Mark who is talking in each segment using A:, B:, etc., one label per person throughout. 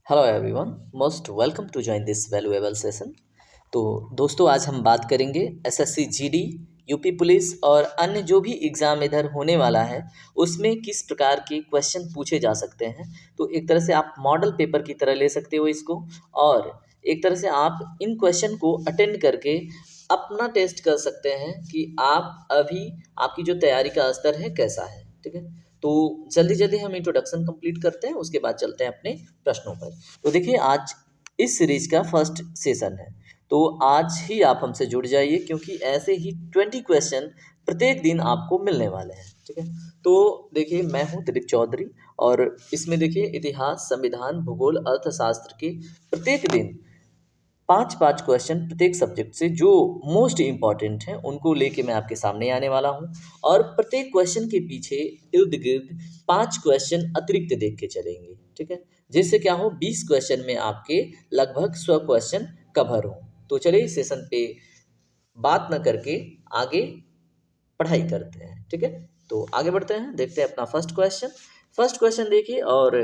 A: Hello everyone, most welcome to join this valuable session. तो दोस्तों, आज हम बात करेंगे एसएससी जीडी, यूपी पुलिस और अन्य जो भी एग्ज़ाम इधर होने वाला है उसमें किस प्रकार के क्वेश्चन पूछे जा सकते हैं। तो एक तरह से आप मॉडल पेपर की तरह ले सकते हो इसको, और एक तरह से आप इन क्वेश्चन को अटेंड करके अपना टेस्ट कर सकते हैं कि आप अभी आपकी जो तैयारी का स्तर है कैसा है। ठीक है, तो जल्दी जल्दी हम इंट्रोडक्शन कंप्लीट करते हैं, उसके बाद चलते हैं अपने प्रश्नों पर। तो देखिए, आज इस सीरीज का फर्स्ट सेशन है, तो आज ही आप हमसे जुड़ जाइए क्योंकि ऐसे ही 20 क्वेश्चन प्रत्येक दिन आपको मिलने वाले हैं। ठीक है, तो देखिए, मैं हूँ दिलीप चौधरी, और इसमें देखिए इतिहास, संविधान, भूगोल, अर्थशास्त्र के प्रत्येक दिन पाँच पाँच क्वेश्चन प्रत्येक सब्जेक्ट से जो मोस्ट इम्पॉर्टेंट हैं उनको लेके मैं आपके सामने आने वाला हूँ। और प्रत्येक क्वेश्चन के पीछे इर्द गिर्द 5 क्वेश्चन अतिरिक्त देख के चलेंगे। ठीक है, जिससे क्या हो, 20 क्वेश्चन में आपके लगभग 100 क्वेश्चन कवर हो। तो चलिए इस सेशन पे बात न करके आगे पढ़ाई करते हैं। ठीक है, तो आगे बढ़ते हैं, देखते हैं अपना फर्स्ट क्वेश्चन देखिए। और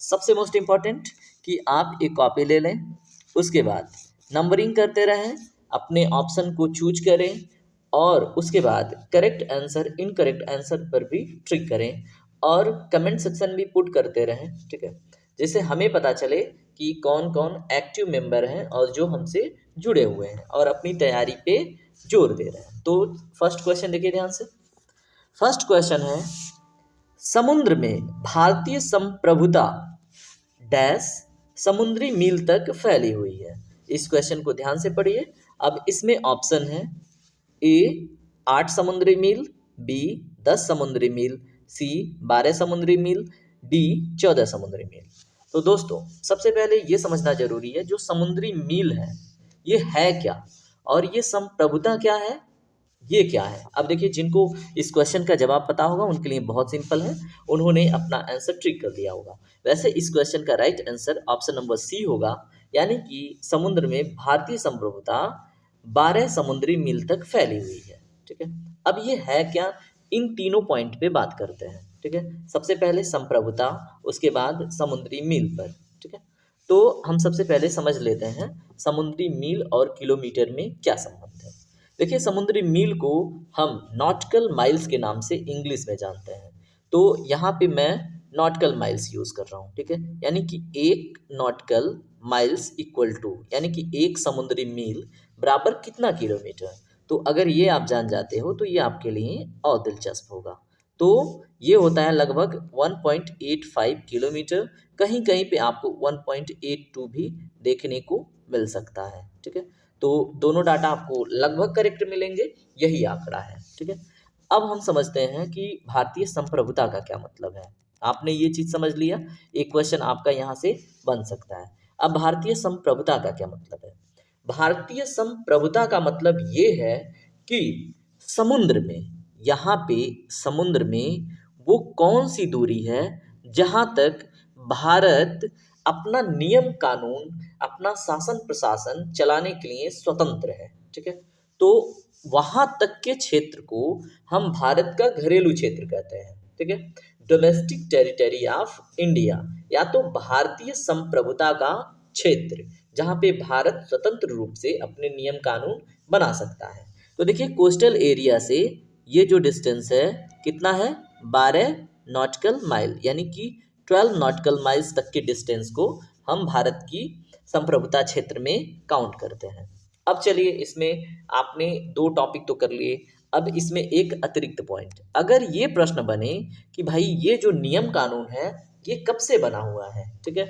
A: सबसे मोस्ट इम्पॉर्टेंट कि आप एक कॉपी ले लें, उसके बाद नंबरिंग करते रहें, अपने ऑप्शन को चूज करें, और उसके बाद करेक्ट आंसर इनकरेक्ट आंसर पर भी ट्रिक करें, और कमेंट सेक्शन भी पुट करते रहें। ठीक है, जिससे हमें पता चले कि कौन कौन एक्टिव मेंबर हैं और जो हमसे जुड़े हुए हैं और अपनी तैयारी पे जोर दे रहे हैं। तो फर्स्ट क्वेश्चन देखिए ध्यान से। फर्स्ट क्वेश्चन है, समुद्र में भारतीय संप्रभुता डैश समुद्री मील तक फैली हुई है। इस क्वेश्चन को ध्यान से पढ़िए। अब इसमें ऑप्शन है, ए 8 समुद्री मील, बी 10 समुद्री मील, सी 12 समुद्री मील, डी 14 समुद्री मील। तो दोस्तों, सबसे पहले ये समझना जरूरी है, जो समुद्री मील ये है क्या, और ये संप्रभुता क्या है, ये क्या है। अब देखिए, जिनको इस क्वेश्चन का जवाब पता होगा उनके लिए बहुत सिंपल है, उन्होंने अपना आंसर ट्रिक कर दिया होगा। वैसे इस क्वेश्चन का right answer option number C होगा, यानी कि समुद्र में भारतीय संप्रभुता 12 समुद्री मील तक फैली हुई है। ठीक है, अब ये है क्या, इन तीनों पॉइंट पे बात करते हैं। ठीक है, सबसे पहले संप्रभुता, उसके बाद समुद्री मील पर। ठीक है, तो हम सबसे पहले समझ लेते हैं समुद्री मील और किलोमीटर में क्या संबंध है। देखिए, समुद्री मील को हम नॉटिकल माइल्स के नाम से इंग्लिश में जानते हैं। तो यहाँ पे मैं नॉटिकल माइल्स यूज़ कर रहा हूँ। ठीक है, यानी कि एक नॉटिकल माइल्स इक्वल टू, यानी कि एक समुद्री मील बराबर कितना किलोमीटर। तो अगर ये आप जान जाते हो तो ये आपके लिए और दिलचस्प होगा। तो ये होता है लगभग 1.85 किलोमीटर, कहीं कहीं पे आपको 1.82 भी देखने को मिल सकता है। ठीक है, तो दोनों डाटा आपको लगभग करेक्ट मिलेंगे, यही आंकड़ा है। ठीक है, अब हम समझते हैं कि भारतीय संप्रभुता का क्या मतलब है। आपने ये चीज समझ लिया, एक क्वेश्चन आपका यहाँ से बन सकता है। अब भारतीय संप्रभुता का क्या मतलब है। भारतीय संप्रभुता का मतलब ये है कि समुद्र में, यहाँ पे समुद्र में वो कौन सी दूरी है जहाँ तक भारत अपना नियम कानून, अपना शासन प्रशासन चलाने के लिए स्वतंत्र है। ठीक है, तो वहां तक के क्षेत्र को हम भारत का घरेलू क्षेत्र कहते हैं। ठीक है, डोमेस्टिक टेरिटरी ऑफ इंडिया, या तो भारतीय संप्रभुता का क्षेत्र, जहां पे भारत स्वतंत्र रूप से अपने नियम कानून बना सकता है। तो देखिए, कोस्टल एरिया से ये जो डिस्टेंस है कितना है, 12 नॉटिकल माइल, यानी कि 12 नॉटिकल माइल्स तक के डिस्टेंस को हम भारत की संप्रभुता क्षेत्र में काउंट करते हैं। अब चलिए, इसमें आपने 2 टॉपिक तो कर लिए, अब इसमें एक अतिरिक्त पॉइंट, अगर ये प्रश्न बने कि भाई ये जो नियम कानून है ये कब से बना हुआ है, ठीक है,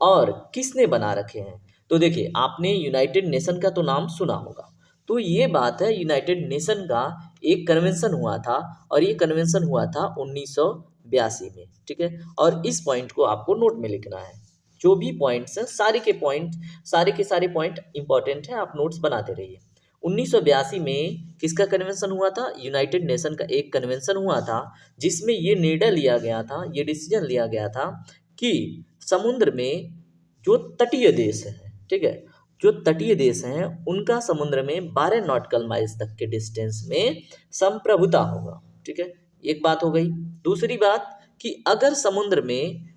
A: और किसने बना रखे हैं। तो देखिए, आपने यूनाइटेड नेशन का तो नाम सुना होगा। तो ये बात है, यूनाइटेड नेशन का एक कन्वेंशन हुआ था, और ये कन्वेंशन हुआ था 1982 में। ठीक है, और इस पॉइंट को आपको नोट में लिखना है। जो भी पॉइंट्स हैं, सारे के सारे पॉइंट इंपॉर्टेंट हैं, आप नोट्स बनाते रहिए। 1982 में किसका कन्वेंशन हुआ था, यूनाइटेड नेशन का एक कन्वेंशन हुआ था, जिसमें ये निर्णय लिया गया था, ये डिसीजन लिया गया था कि समुद्र में जो तटीय देश हैं, ठीक है, जो तटीय देश हैं उनका समुद्र में 12 नॉटिकल माइल्स तक के डिस्टेंस में संप्रभुता होगा। ठीक है, एक बात हो गई। दूसरी बात कि अगर समुद्र में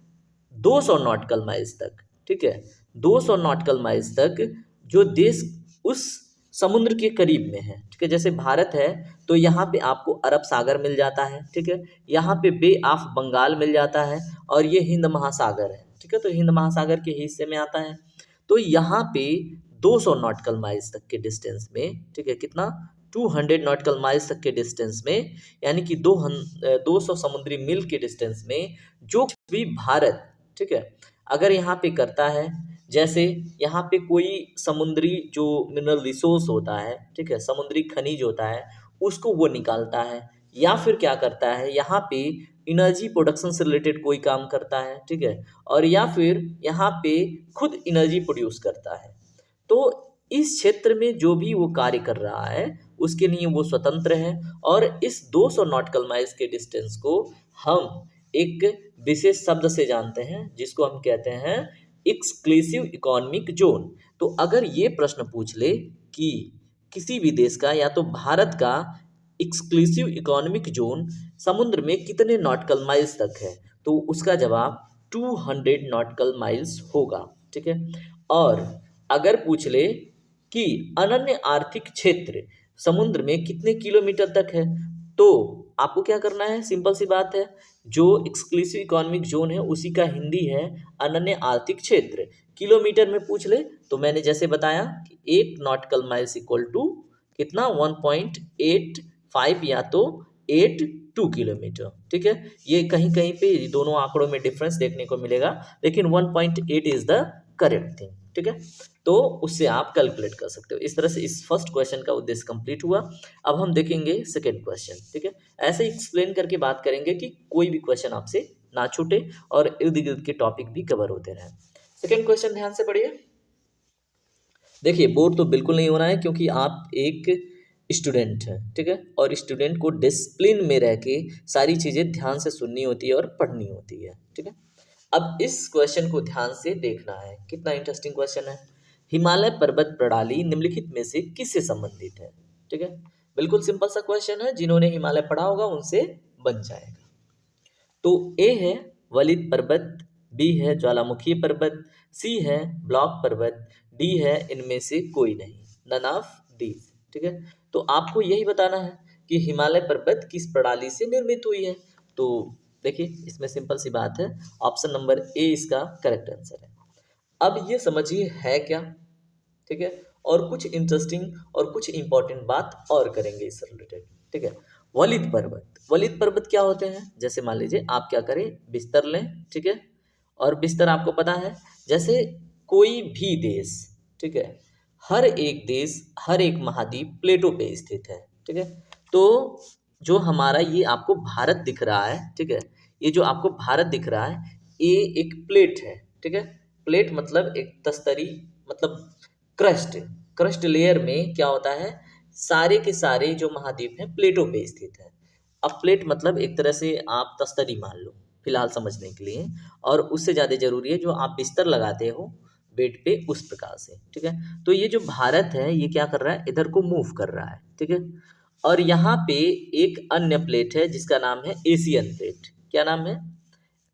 A: 200 नॉटिकल माइल्स तक ठीक है, 200 नॉटिकल माइल्स तक जो देश उस समुद्र के करीब में है, ठीक है। जैसे भारत है तो यहाँ पे आपको अरब सागर मिल जाता है, ठीक है, यहाँ पे बे ऑफ बंगाल मिल जाता है और ये हिंद महासागर है, ठीक है, तो हिंद महासागर के हिस्से में आता है। तो यहाँ पे 200 नॉटिकल माइल्स तक के डिस्टेंस में, ठीक है, कितना 200 नॉटिकल माइल्स तक के डिस्टेंस में, यानी कि 200 समुद्री मील के डिस्टेंस में जो भी भारत, ठीक है, अगर यहाँ पे करता है, जैसे यहाँ पे कोई समुद्री जो मिनरल रिसोर्स होता है, ठीक है, समुद्री खनिज होता है, उसको वो निकालता है, या फिर क्या करता है यहाँ पे एनर्जी प्रोडक्शन से रिलेटेड कोई काम करता है, ठीक है, और या फिर यहाँ पे खुद एनर्जी प्रोड्यूस करता है, तो इस क्षेत्र में जो भी वो कार्य कर रहा है उसके लिए वो स्वतंत्र है। और इस 200 नॉटिकल माइल्स के डिस्टेंस को हम एक विशेष शब्द से जानते हैं जिसको हम कहते हैं एक्सक्लूसिव इकोनॉमिक जोन। तो अगर ये प्रश्न पूछ ले कि किसी भी देश का या तो भारत का एक्सक्लूसिव इकोनॉमिक जोन समुद्र में कितने नॉटिकल माइल्स तक है, तो उसका जवाब 200 नॉटिकल माइल्स होगा, ठीक है। और अगर पूछ ले कि अनन्य आर्थिक क्षेत्र समुद्र में कितने किलोमीटर तक है, तो आपको क्या करना है, सिंपल सी बात है, जो एक्सक्लूसिव इकोनॉमिक जोन है उसी का हिंदी है अनन्य आर्थिक क्षेत्र। किलोमीटर में पूछ ले तो मैंने जैसे बताया कि 1 नॉटिकल माइल्स इक्वल टू कितना 1.85 या तो 82 किलोमीटर, ठीक है। ये कहीं कहीं पे दोनों आंकड़ों में डिफरेंस देखने को मिलेगा, लेकिन 1.8 इज द करेक्ट थिंग, ठीक है। तो उससे आप कैलकुलेट कर सकते हो। इस तरह से इस फर्स्ट क्वेश्चन का उद्देश्य कंप्लीट हुआ। अब हम देखेंगे सेकेंड क्वेश्चन, ठीक है। ऐसे ही एक्सप्लेन करके बात करेंगे कि कोई भी क्वेश्चन आपसे ना छूटे और इर्द गिर्द के टॉपिक भी कवर होते रहें। सेकेंड क्वेश्चन ध्यान से पढ़िए। देखिए, बोर तो बिल्कुल नहीं होना है क्योंकि आप एक स्टूडेंट हैं, ठीक है, और स्टूडेंट को डिसिप्लिन में रह के सारी चीज़ें ध्यान से सुननी होती है और पढ़नी होती है, ठीक है। अब इस क्वेश्चन को ध्यान से देखना है, कितना इंटरेस्टिंग क्वेश्चन है। हिमालय पर्वत प्रणाली निम्नलिखित में से किससे संबंधित है, ठीक है। बिल्कुल सिंपल सा क्वेश्चन है, जिन्होंने हिमालय पढ़ा होगा उनसे बन जाएगा। तो ए है वलित पर्वत, बी है ज्वालामुखी पर्वत, सी है ब्लॉक पर्वत, डी है इनमें से कोई नहीं, नन ऑफ दीज, ठीक है। तो आपको यही बताना है कि हिमालय पर्वत किस प्रणाली से निर्मित हुई है। तो देखिए, इसमें सिंपल सी बात है, ऑप्शन नंबर ए इसका करेक्ट आंसर है। अब ये समझिए है क्या, ठीक है, और कुछ इंटरेस्टिंग और कुछ इंपॉर्टेंट बात और करेंगे इससे रिलेटेड, ठीक है। वलित पर्वत, वलित पर्वत क्या होते हैं, जैसे मान लीजिए आप क्या करें, बिस्तर लें, ठीक है, और बिस्तर आपको पता है, जैसे कोई भी देश, ठीक है, हर एक देश, हर एक महाद्वीप प्लेटों पे स्थित है, ठीक है। तो जो हमारा ये आपको भारत दिख रहा है, ठीक है, ये जो आपको भारत दिख रहा है ये एक प्लेट है, ठीक है। प्लेट मतलब एक तस्तरी, मतलब क्रस्ट, क्रस्ट लेयर में क्या होता है, सारे के सारे जो महाद्वीप हैं प्लेटों पे स्थित है। अब प्लेट मतलब एक तरह से आप तस्तरी मान लो फिलहाल समझने के लिए, और उससे ज़्यादा जरूरी है जो आप बिस्तर लगाते हो बेड पे उस प्रकार से, ठीक है। तो ये जो भारत है ये क्या कर रहा है, इधर को मूव कर रहा है, ठीक है। और यहाँ पे एक अन्य प्लेट है जिसका नाम है एशियन प्लेट। क्या नाम है,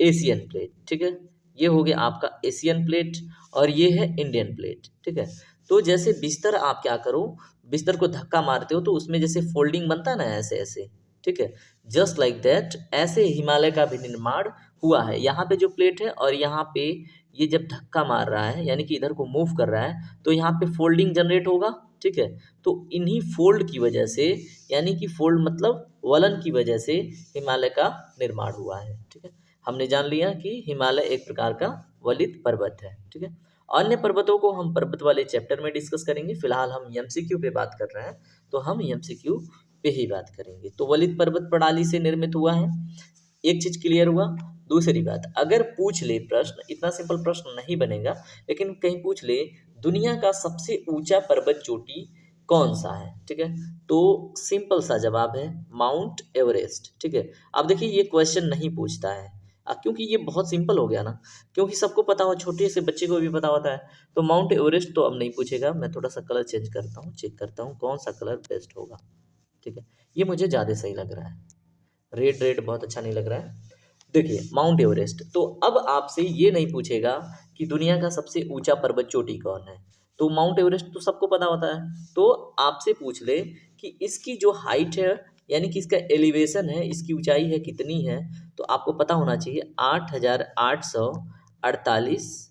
A: एशियन प्लेट, ठीक है। ये हो गया आपका एशियन प्लेट और ये है इंडियन प्लेट, ठीक है। तो जैसे बिस्तर आप क्या करो, बिस्तर को धक्का मारते हो तो उसमें जैसे फोल्डिंग बनता है ना, ऐसे ऐसे, ठीक है, जस्ट लाइक दैट, ऐसे हिमालय का भी निर्माण हुआ है। यहाँ पे जो प्लेट है और यहाँ पे ये जब धक्का मार रहा है यानी कि इधर को मूव कर रहा है तो यहाँ पे फोल्डिंग जनरेट होगा, ठीक है। तो इन्हीं फोल्ड की वजह से, यानी कि फोल्ड मतलब वलन की वजह से हिमालय का निर्माण हुआ है, ठीक है। हमने जान लिया कि हिमालय एक प्रकार का वलित पर्वत है, ठीक है। अन्य पर्वतों को हम पर्वत वाले चैप्टर में डिस्कस करेंगे, फिलहाल हम एमसीक्यू पे बात कर रहे हैं तो हम एमसीक्यू पे ही बात करेंगे। तो वलित पर्वत प्रणाली से निर्मित हुआ है, एक चीज क्लियर हुआ। दूसरी बात, अगर पूछ ले प्रश्न, इतना सिंपल प्रश्न नहीं बनेगा, लेकिन कहीं पूछ ले दुनिया का सबसे ऊंचा पर्वत चोटी कौन सा है, ठीक है, तो सिंपल सा जवाब है माउंट एवरेस्ट, ठीक है। अब देखिए ये क्वेश्चन नहीं पूछता है क्योंकि ये बहुत सिंपल हो गया ना, क्योंकि सबको पता हो, छोटे से बच्चे को भी पता होता है। तो माउंट एवरेस्ट तो अब नहीं पूछेगा। मैं थोड़ा सा कलर चेंज करता हूँ, चेक करता हूँ कौन सा कलर बेस्ट होगा, ठीक है। ये मुझे ज़्यादा सही लग रहा है, रेड रेड बहुत अच्छा नहीं लग रहा है। देखिए माउंट एवरेस्ट, तो अब आपसे ये नहीं पूछेगा कि दुनिया का सबसे ऊंचा पर्वत चोटी कौन है, तो माउंट एवरेस्ट तो सबको पता होता है। तो आपसे पूछ ले कि इसकी जो हाइट है, यानी कि इसका एलिवेशन है, इसकी ऊंचाई है कितनी है, तो आपको पता होना चाहिए 8,848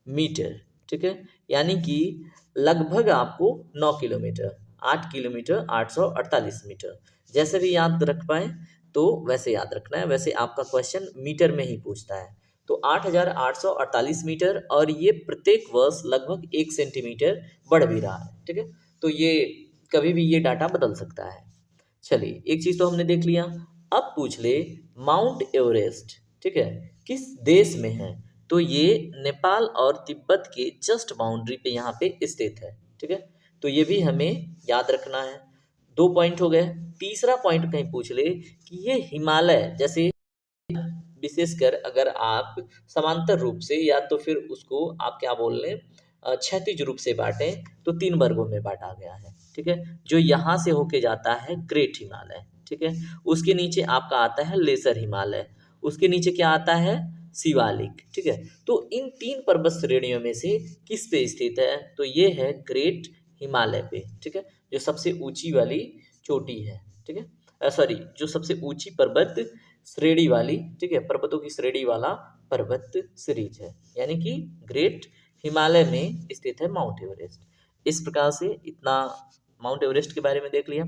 A: मीटर। ठीक है, यानी कि लगभग आपको 9 किलोमीटर, 8 किलोमीटर 848 मीटर, जैसे भी याद रख पाए तो वैसे याद रखना है। वैसे आपका क्वेश्चन मीटर में ही पूछता है। तो 8,848 मीटर, और ये प्रत्येक वर्ष लगभग 1 सेंटीमीटर बढ़ भी रहा है। ठीक है, तो ये कभी भी ये डाटा बदल सकता है। चलिए, एक चीज़ तो हमने देख लिया। अब पूछ ले माउंट एवरेस्ट, ठीक है, किस देश में है, तो ये नेपाल और तिब्बत के जस्ट बाउंड्री पे यहाँ पे स्थित है। ठीक है, तो ये भी हमें याद रखना है। 2 पॉइंट हो गए। तीसरा पॉइंट कहीं पूछ ले कि ये हिमालय, जैसे विशेषकर अगर आप समांतर रूप से या तो फिर उसको आप क्या बोल लें क्षैतिज रूप से बांटें, तो 3 वर्गों में बांटा गया है। ठीक है, जो यहाँ से होके जाता है ग्रेट हिमालय। ठीक है, उसके नीचे आपका आता है लेसर हिमालय, उसके नीचे क्या आता है शिवालिक। ठीक है, तो इन 3 पर्वत श्रेणियों में से किस पे स्थित है, तो ये है ग्रेट हिमालय पे। ठीक है, जो सबसे ऊंची वाली चोटी है। ठीक है, सॉरी, जो सबसे ऊंची पर्वत श्रेणी वाली, ठीक है, पर्वतों की श्रेणी वाला पर्वत सीरीज है, यानी कि ग्रेट हिमालय में स्थित है माउंट एवरेस्ट। इस प्रकार से इतना माउंट एवरेस्ट के बारे में देख लिया।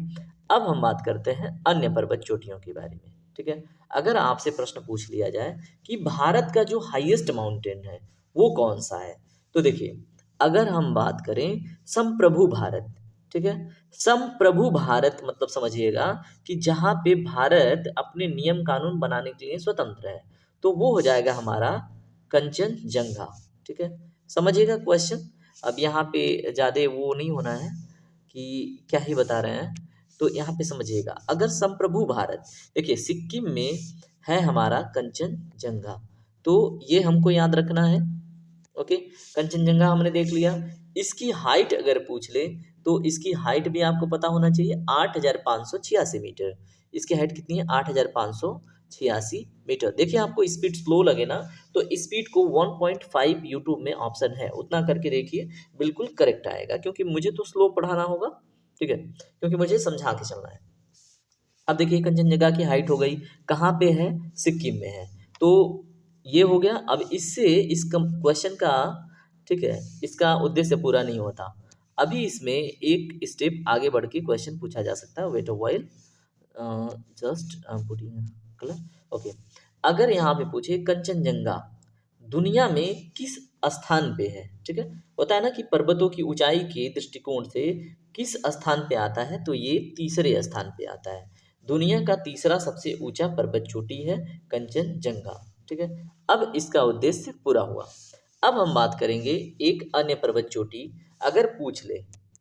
A: अब हम बात करते हैं अन्य पर्वत चोटियों के बारे में। ठीक है, अगर आपसे प्रश्न पूछ लिया जाए कि भारत का जो हाईएस्ट माउंटेन है वो कौन सा है, तो देखिए, अगर हम बात करें संप्रभु भारत, ठीक है, संप्रभु भारत मतलब समझिएगा कि जहाँ पे भारत अपने नियम कानून बनाने के लिए स्वतंत्र है, तो वो हो जाएगा हमारा कंचनजंगा। ठीक है, समझिएगा क्वेश्चन। अब यहाँ पे ज़्यादा वो नहीं होना है कि क्या ही बता रहे हैं, तो यहाँ पे समझिएगा। अगर संप्रभु भारत, देखिए सिक्किम में है हमारा कंचनजंगा, तो ये हमको याद रखना है। ओके, कंचनजंगा हमने देख लिया। इसकी हाइट अगर पूछ ले तो इसकी हाइट भी आपको पता होना चाहिए 8,586 मीटर। इसकी हाइट कितनी है 8,586 मीटर। देखिए आपको स्पीड स्लो लगे ना, तो स्पीड को 1.5 यूट्यूब में ऑप्शन है, उतना करके देखिए, बिल्कुल करेक्ट आएगा, क्योंकि मुझे तो स्लो पढ़ाना होगा। ठीक है, क्योंकि मुझे समझा के चलना है। अब देखिए कंचनजंगा की हाइट हो गई, कहाँ पे है, सिक्किम में है, तो ये हो गया। अब इससे इस क्वेश्चन का, ठीक है, इसका उद्देश्य पूरा नहीं होता। अभी इसमें एक स्टेप आगे बढ़ के क्वेश्चन पूछा जा सकता है। Wait a while, just putting colour. Okay, अगर यहाँ पे पूछे कंचनजंगा दुनिया में किस स्थान पे है, ठीक है, होता है ना कि पर्वतों की ऊंचाई के दृष्टिकोण से किस स्थान पे आता है, तो ये तीसरे स्थान पे आता है। दुनिया का तीसरा सबसे ऊंचा पर्वत चोटी है कंचनजंगा। ठीक है, अब इसका उद्देश्य पूरा हुआ। अब हम बात करेंगे एक अन्य पर्वत चोटी। अगर पूछ ले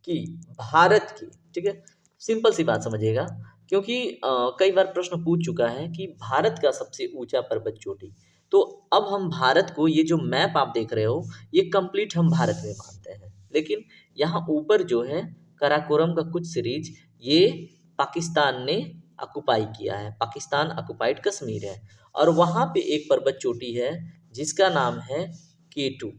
A: कि भारत की, ठीक है, सिंपल सी बात समझिएगा, क्योंकि कई बार प्रश्न पूछ चुका है कि भारत का सबसे ऊंचा पर्वत चोटी, तो अब हम भारत को, ये जो मैप आप देख रहे हो, ये कंप्लीट हम भारत में मानते हैं, लेकिन यहाँ ऊपर जो है काराकोरम का कुछ सीरीज, ये पाकिस्तान ने ऑक्युपाई किया है, पाकिस्तान ऑक्युपाइड कश्मीर है, और वहाँ पे एक पर्वत चोटी है जिसका नाम है केटू।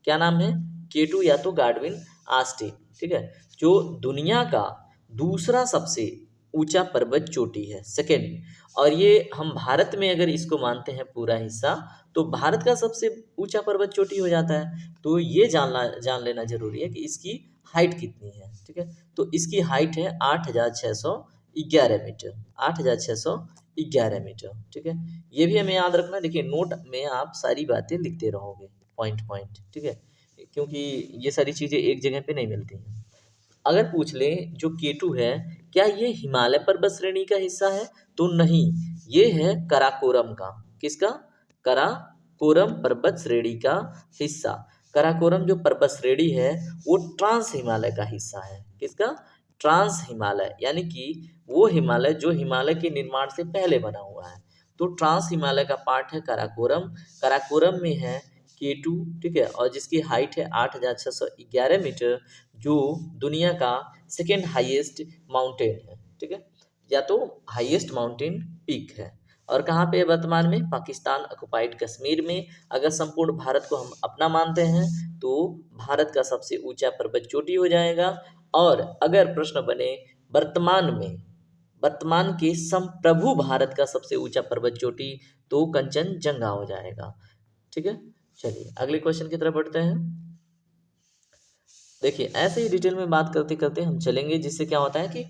A: क्या नाम है, केटू या तो गाडविन आस्टीन। ठीक है, जो दुनिया का दूसरा सबसे ऊंचा पर्वत चोटी है, सेकेंड। और ये हम भारत में अगर इसको मानते हैं पूरा हिस्सा, तो भारत का सबसे ऊंचा पर्वत चोटी हो जाता है। तो ये जान लेना जरूरी है कि इसकी हाइट कितनी है। ठीक है, तो इसकी हाइट है 8,611 मीटर, 8,611 मीटर। ठीक है, ये भी हमें याद रखना है। देखिए नोट में आप सारी बातें लिखते रहोगे पॉइंट पॉइंट, ठीक है, क्योंकि ये सारी चीज़ें एक जगह पे नहीं मिलती हैं। अगर पूछ ले जो केटू है, क्या ये हिमालय पर्वत श्रेणी का हिस्सा है, तो नहीं, ये है कराकोरम का। किसका, कराकोरम पर्वत श्रेणी का हिस्सा। कराकोरम जो पर्वत श्रेणी है वो ट्रांस हिमालय का हिस्सा है। किसका, ट्रांस हिमालय, यानी कि वो हिमालय जो हिमालय के निर्माण से पहले बना हुआ है, तो ट्रांस हिमालय का पार्ट है कराकोरम। कराकोरम में है केटू, ठीक है, और जिसकी हाइट है 8,611 मीटर, जो दुनिया का सेकेंड हाईएस्ट माउंटेन है। ठीक है, या तो हाईएस्ट माउंटेन पीक है। और कहाँ पे है वर्तमान में? पाकिस्तान ऑक्युपाइड कश्मीर में। अगर संपूर्ण भारत को हम अपना मानते हैं तो भारत का सबसे ऊंचा पर्वत चोटी हो जाएगा। और अगर प्रश्न बने वर्तमान में, वर्तमान के संप्रभु भारत का सबसे ऊंचा पर्वत चोटी, तो कंचनजंगा हो जाएगा। ठीक है, चलिए अगले क्वेश्चन की तरफ बढ़ते हैं। देखिए ऐसे ही डिटेल में बात करते करते हम चलेंगे, जिससे क्या होता है कि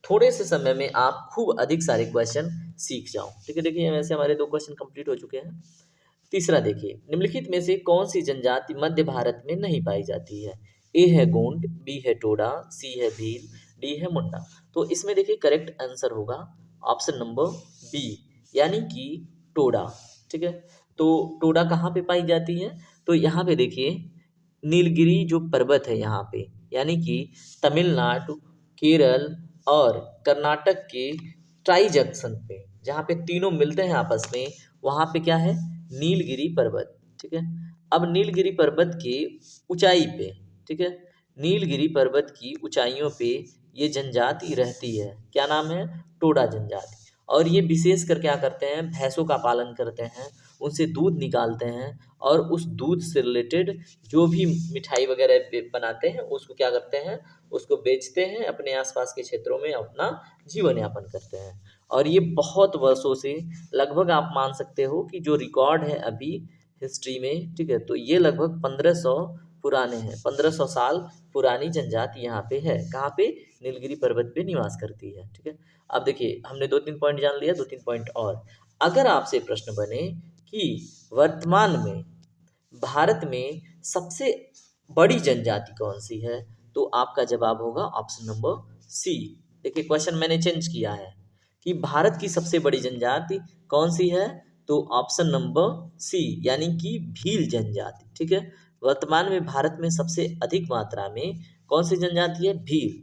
A: थोड़े से समय में आप खूब अधिक सारे क्वेश्चन सीख जाओ। ठीक है, देखिए वैसे हमारे 2 क्वेश्चन कंप्लीट हो चुके हैं। तीसरा देखिए, निम्नलिखित में से कौन सी जनजाति मध्य भारत में नहीं पाई जाती है? ए है गोंड, बी है टोडा, सी है भील, डी है मुंडा। तो इसमें देखिए करेक्ट आंसर होगा ऑप्शन नंबर बी, यानी कि टोडा। ठीक है, तो टोडा कहाँ पे पाई जाती है? तो यहाँ पे देखिए नीलगिरी जो पर्वत है यहाँ पे, यानी कि तमिलनाडु, केरल और कर्नाटक के ट्राई जंक्शन पे, जहाँ पे तीनों मिलते हैं आपस में, वहाँ पे क्या है? नीलगिरी पर्वत। ठीक है, अब नीलगिरी पर्वत की ऊंचाई पे, ठीक है, नीलगिरी पर्वत की ऊंचाइयों पे ये जनजाति रहती है। क्या नाम है? टोडा जनजाति। और ये विशेष कर क्या करते हैं? भैंसों का पालन करते हैं, उनसे दूध निकालते हैं और उस दूध से रिलेटेड जो भी मिठाई वगैरह बनाते हैं उसको क्या करते हैं? उसको बेचते हैं, अपने आसपास के क्षेत्रों में अपना जीवन यापन करते हैं। और ये बहुत वर्षों से, लगभग आप मान सकते हो कि जो रिकॉर्ड है अभी हिस्ट्री में, ठीक है, तो ये लगभग 1500 पुराने हैं। 1500 साल पुरानी जनजाति यहाँ पे है। कहाँ पे? नीलगिरी पर्वत पे निवास करती है। ठीक है, अब देखिए हमने 2-3 पॉइंट जान लिया, 2-3 पॉइंट और। अगर आपसे प्रश्न बने कि वर्तमान में भारत में सबसे बड़ी जनजाति कौन सी है, तो आपका जवाब होगा ऑप्शन नंबर सी। देखिए क्वेश्चन मैंने चेंज किया है कि भारत की सबसे बड़ी जनजाति कौन सी है, तो ऑप्शन नंबर सी, यानी कि भील जनजाति। ठीक है, वर्तमान में भारत में सबसे अधिक मात्रा में कौन सी जनजाति है? भील।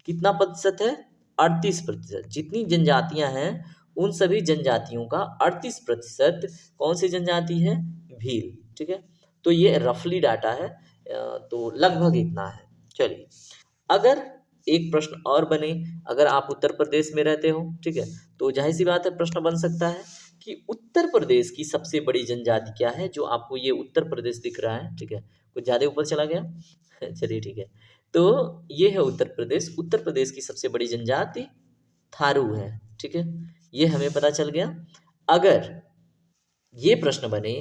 A: कितना प्रतिशत है? 38%। जितनी जनजातियां हैं उन सभी जनजातियों का 38% कौन सी जनजाति है? भील। ठीक है, तो ये रफली डाटा है, तो लगभग इतना है। चलिए, अगर एक प्रश्न और बने, अगर आप उत्तर प्रदेश में रहते हो, ठीक है, तो जाहिर सी बात है प्रश्न बन सकता है कि उत्तर प्रदेश की सबसे बड़ी जनजाति क्या है? जो आपको ये उत्तर प्रदेश दिख रहा है, ठीक है, कुछ ज़्यादा ऊपर चला गया चलिए ठीक है, तो ये है उत्तर प्रदेश। उत्तर प्रदेश की सबसे बड़ी जनजाति थारू है। ठीक है, ये हमें पता चल गया। अगर ये प्रश्न बने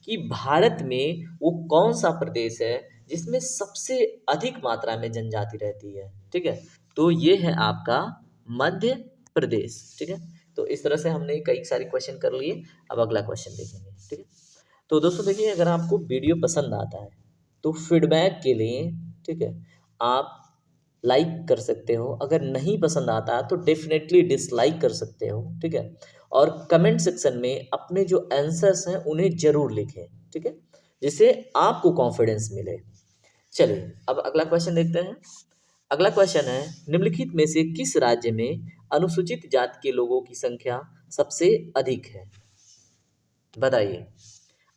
A: कि भारत में वो कौन सा प्रदेश है जिसमें सबसे अधिक मात्रा में जनजाति रहती है, ठीक है, तो ये है आपका मध्य प्रदेश। ठीक है, तो इस तरह से हमने कई सारे क्वेश्चन कर लिए। अब अगला क्वेश्चन देखेंगे। ठीक है, तो दोस्तों देखिए, अगर आपको वीडियो पसंद आता है तो फीडबैक के लिए, ठीक है, आप लाइक कर सकते हो। अगर नहीं पसंद आता तो डेफिनेटली डिसलाइक कर सकते हो। ठीक है, और कमेंट सेक्शन में अपने जो आंसर्स हैं उन्हें जरूर लिखें। ठीक है, जिससे आपको कॉन्फिडेंस मिले। चलिए अब अगला क्वेश्चन देखते हैं। अगला क्वेश्चन है, निम्नलिखित में से किस राज्य में अनुसूचित जाति के लोगों की संख्या सबसे अधिक है? बताइए।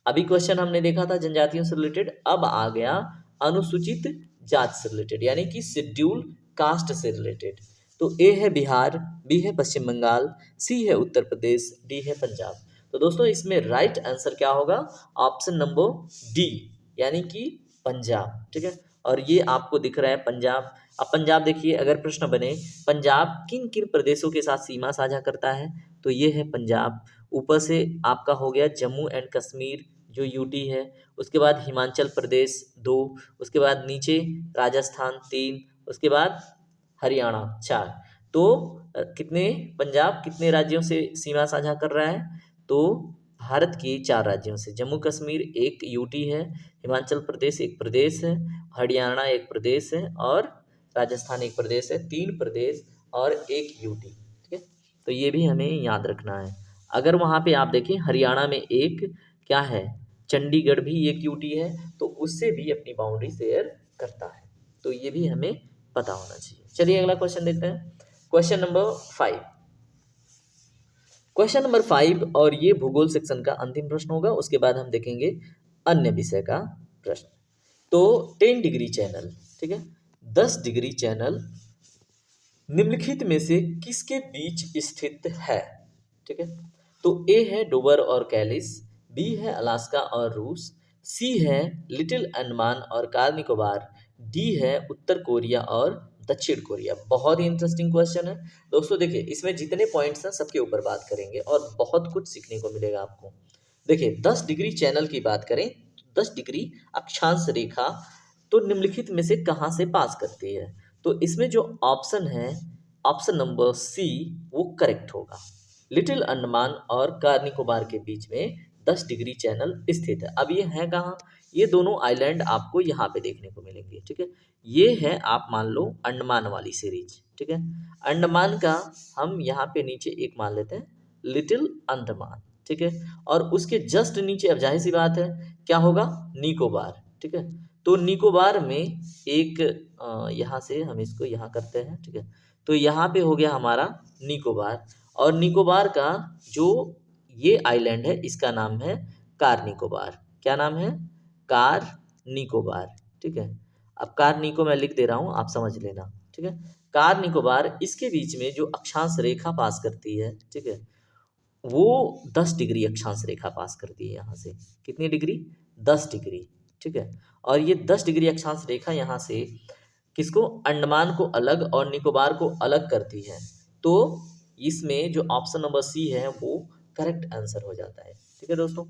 A: अभी क्वेश्चन हमने देखा था जनजातियों से रिलेटेड, अब आ गया अनुसूचित जाति से रिलेटेड, यानी कि शेड्यूल कास्ट से रिलेटेड। तो ए है बिहार, बी है पश्चिम बंगाल, सी है उत्तर प्रदेश, डी है पंजाब। तो दोस्तों इसमें राइट आंसर क्या होगा? ऑप्शन नंबर डी, यानी कि पंजाब। ठीक है, और ये आपको दिख रहा है पंजाब। अब पंजाब देखिए, अगर प्रश्न बने पंजाब किन किन प्रदेशों के साथ सीमा साझा करता है, तो ये है पंजाब। ऊपर से आपका हो गया जम्मू एंड कश्मीर जो यूटी है, उसके बाद हिमाचल प्रदेश 2, उसके बाद नीचे राजस्थान 3, उसके बाद हरियाणा 4। तो कितने, पंजाब कितने राज्यों से सीमा साझा कर रहा है? तो भारत के 4 राज्यों से। जम्मू कश्मीर एक यूटी है, हिमाचल प्रदेश एक प्रदेश है, हरियाणा एक प्रदेश है और राजस्थान एक प्रदेश है। 3 प्रदेश और एक यूटी। ठीक है, तो ये भी हमें याद रखना है। अगर वहाँ पे आप देखें हरियाणा में एक क्या है, चंडीगढ़ भी एक यूटी है, तो उससे भी अपनी बाउंड्री शेयर करता है। तो ये भी हमें पता होना चाहिए। चलिए अगला क्वेश्चन देखते हैं। Question number 5। क्वेश्चन नंबर 5 और ये भूगोल सेक्शन का अंतिम प्रश्न होगा, उसके बाद हम देखेंगे अन्य विषय का प्रश्न। तो 10 डिग्री चैनल, ठीक है, 10 डिग्री चैनल निम्नलिखित में से किसके बीच स्थित है? ठीक है, तो ए है डोवर और कैलिस, बी है अलास्का और रूस, सी है लिटिल अंडमान और कार निकोबार, डी है उत्तर कोरिया और दक्षिण कोरिया। बहुत ही इंटरेस्टिंग क्वेश्चन है दोस्तों। देखिए इसमें जितने पॉइंट्स हैं सबके ऊपर बात करेंगे और बहुत कुछ सीखने को मिलेगा आपको। देखिए 10 डिग्री चैनल की बात करें, 10 डिग्री अक्षांश रेखा तो निम्नलिखित में से कहाँ से पास करती है? तो इसमें जो ऑप्शन है, ऑप्शन नंबर सी वो करेक्ट होगा। लिटिल अंडमान और कार निकोबार के बीच में 10 डिग्री चैनल स्थित है। अब ये है कहाँ? ये दोनों आइलैंड आपको यहाँ पे देखने को मिलेंगे, ठीक है। ये है आप मान लो अंडमान वाली सीरीज, ठीक है। अंडमान का हम यहाँ पे नीचे एक मान लेते हैं लिटिल अंडमान, ठीक है। और उसके जस्ट नीचे अब जाहिर सी बात है क्या होगा, निकोबार, ठीक है। तो निकोबार में एक यहाँ से हम इसको यहाँ करते हैं, ठीक है। तो यहाँ पे हो गया हमारा निकोबार, और निकोबार का जो ये आइलैंड है इसका नाम है कार निकोबार। क्या नाम है? कार निकोबार, ठीक है। अब कार निको मैं लिख दे रहा हूँ, आप समझ लेना, ठीक है। कार निकोबार, इसके बीच में जो अक्षांश रेखा पास करती है, ठीक है, वो 10 डिग्री अक्षांश रेखा पास करती है यहाँ से। कितनी डिग्री? 10 डिग्री, ठीक है। और ये 10 डिग्री अक्षांश रेखा यहाँ से किसको, अंडमान को अलग और निकोबार को अलग करती है। तो इसमें जो ऑप्शन नंबर सी है वो करेक्ट आंसर हो जाता है, ठीक है दोस्तों।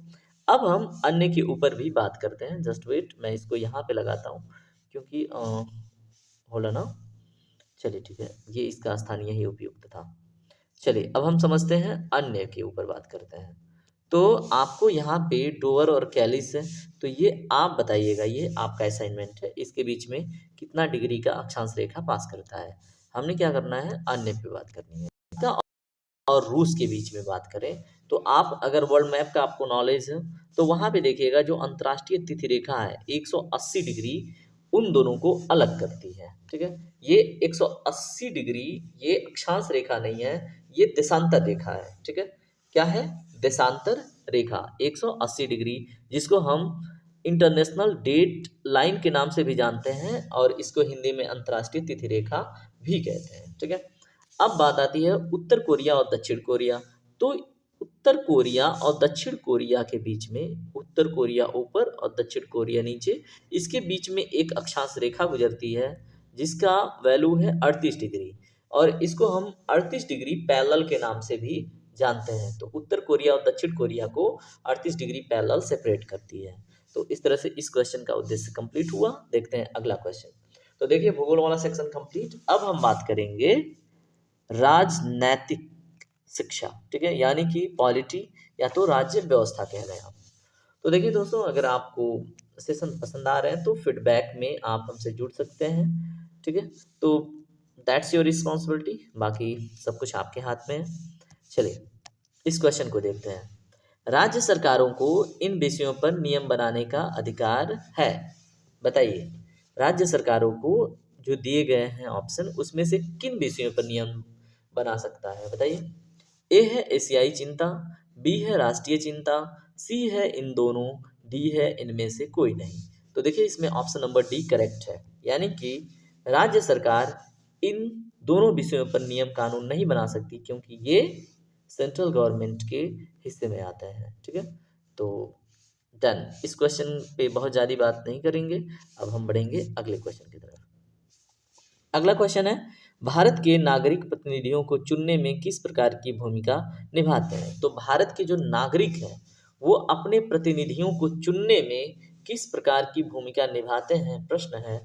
A: अब हम अन्य के ऊपर भी बात करते हैं। जस्ट वेट, मैं इसको यहाँ पे लगाता हूँ क्योंकि होला ना, चलिए ठीक है, ये इसका स्थान यही उपयुक्त था। चलिए अब हम समझते हैं, अन्य के ऊपर बात करते हैं। तो आपको यहाँ पे डोवर और कैलिस है, तो ये आप बताइएगा, ये आपका असाइनमेंट है, इसके बीच में कितना डिग्री का अक्षांश रेखा पास करता है। हमने क्या करना है, अन्य पे बात करनी है। इसका और रूस के बीच में बात करें तो आप अगर वर्ल्ड मैप का आपको नॉलेज है तो वहाँ पे देखिएगा जो अंतर्राष्ट्रीय तिथि रेखा है 180 डिग्री उन दोनों को अलग करती है, ठीक है। ये 180 डिग्री ये अक्षांश रेखा नहीं है, ये देशांतर रेखा है, ठीक है। क्या है? देशांतर रेखा 180 डिग्री, जिसको हम इंटरनेशनल डेट लाइन के नाम से भी जानते हैं और इसको हिंदी में अंतर्राष्ट्रीय तिथि रेखा भी कहते हैं, ठीक है। अब बात आती है उत्तर कोरिया और दक्षिण कोरिया। तो उत्तर कोरिया और दक्षिण कोरिया के बीच में, उत्तर कोरिया ऊपर और दक्षिण कोरिया नीचे, इसके बीच में एक अक्षांश रेखा गुजरती है जिसका वैल्यू है 38 डिग्री, और इसको हम 38 डिग्री पैरेलल के नाम से भी जानते हैं। तो उत्तर कोरिया और दक्षिण कोरिया को 38 डिग्री पैरेलल सेपरेट करती है। तो इस तरह से इस क्वेश्चन का उद्देश्य कंप्लीट हुआ। देखते हैं अगला क्वेश्चन। तो देखिए भूगोल वाला सेक्शन कंप्लीट। अब हम बात करेंगे राजनैतिक शिक्षा, ठीक है, यानी कि पॉलिटी या तो राज्य व्यवस्था कह रहे हैं आप। तो देखिए दोस्तों, अगर आपको सेशन पसंद आ रहे हैं तो फीडबैक में आप हमसे जुड़ सकते हैं, ठीक है। तो दैट्स योर रिस्पॉन्सिबिलिटी, बाकी सब कुछ आपके हाथ में है। चलिए इस क्वेश्चन को देखते हैं। राज्य सरकारों को इन विषयों पर नियम बनाने का अधिकार है। बताइए, राज्य सरकारों को जो दिए गए हैं ऑप्शन, उसमें से किन विषयों पर नियम बना सकता है? बताइए। ए है एशियाई चिंता, बी है राष्ट्रीय चिंता, सी है इन दोनों, डी है इनमें से कोई नहीं। तो देखिए इसमें ऑप्शन नंबर डी करेक्ट है, यानी कि राज्य सरकार इन दोनों विषयों पर नियम कानून नहीं बना सकती क्योंकि ये सेंट्रल गवर्नमेंट के हिस्से में आते हैं, ठीक है। तो डन, इस क्वेश्चन पे बहुत ज़्यादा बात नहीं करेंगे। अब हम बढ़ेंगे अगले क्वेश्चन की तरफ। अगला क्वेश्चन है, भारत के नागरिक प्रतिनिधियों को चुनने में किस प्रकार की भूमिका निभाते हैं? तो भारत के जो नागरिक हैं वो अपने प्रतिनिधियों को चुनने में किस प्रकार की भूमिका निभाते हैं? प्रश्न है।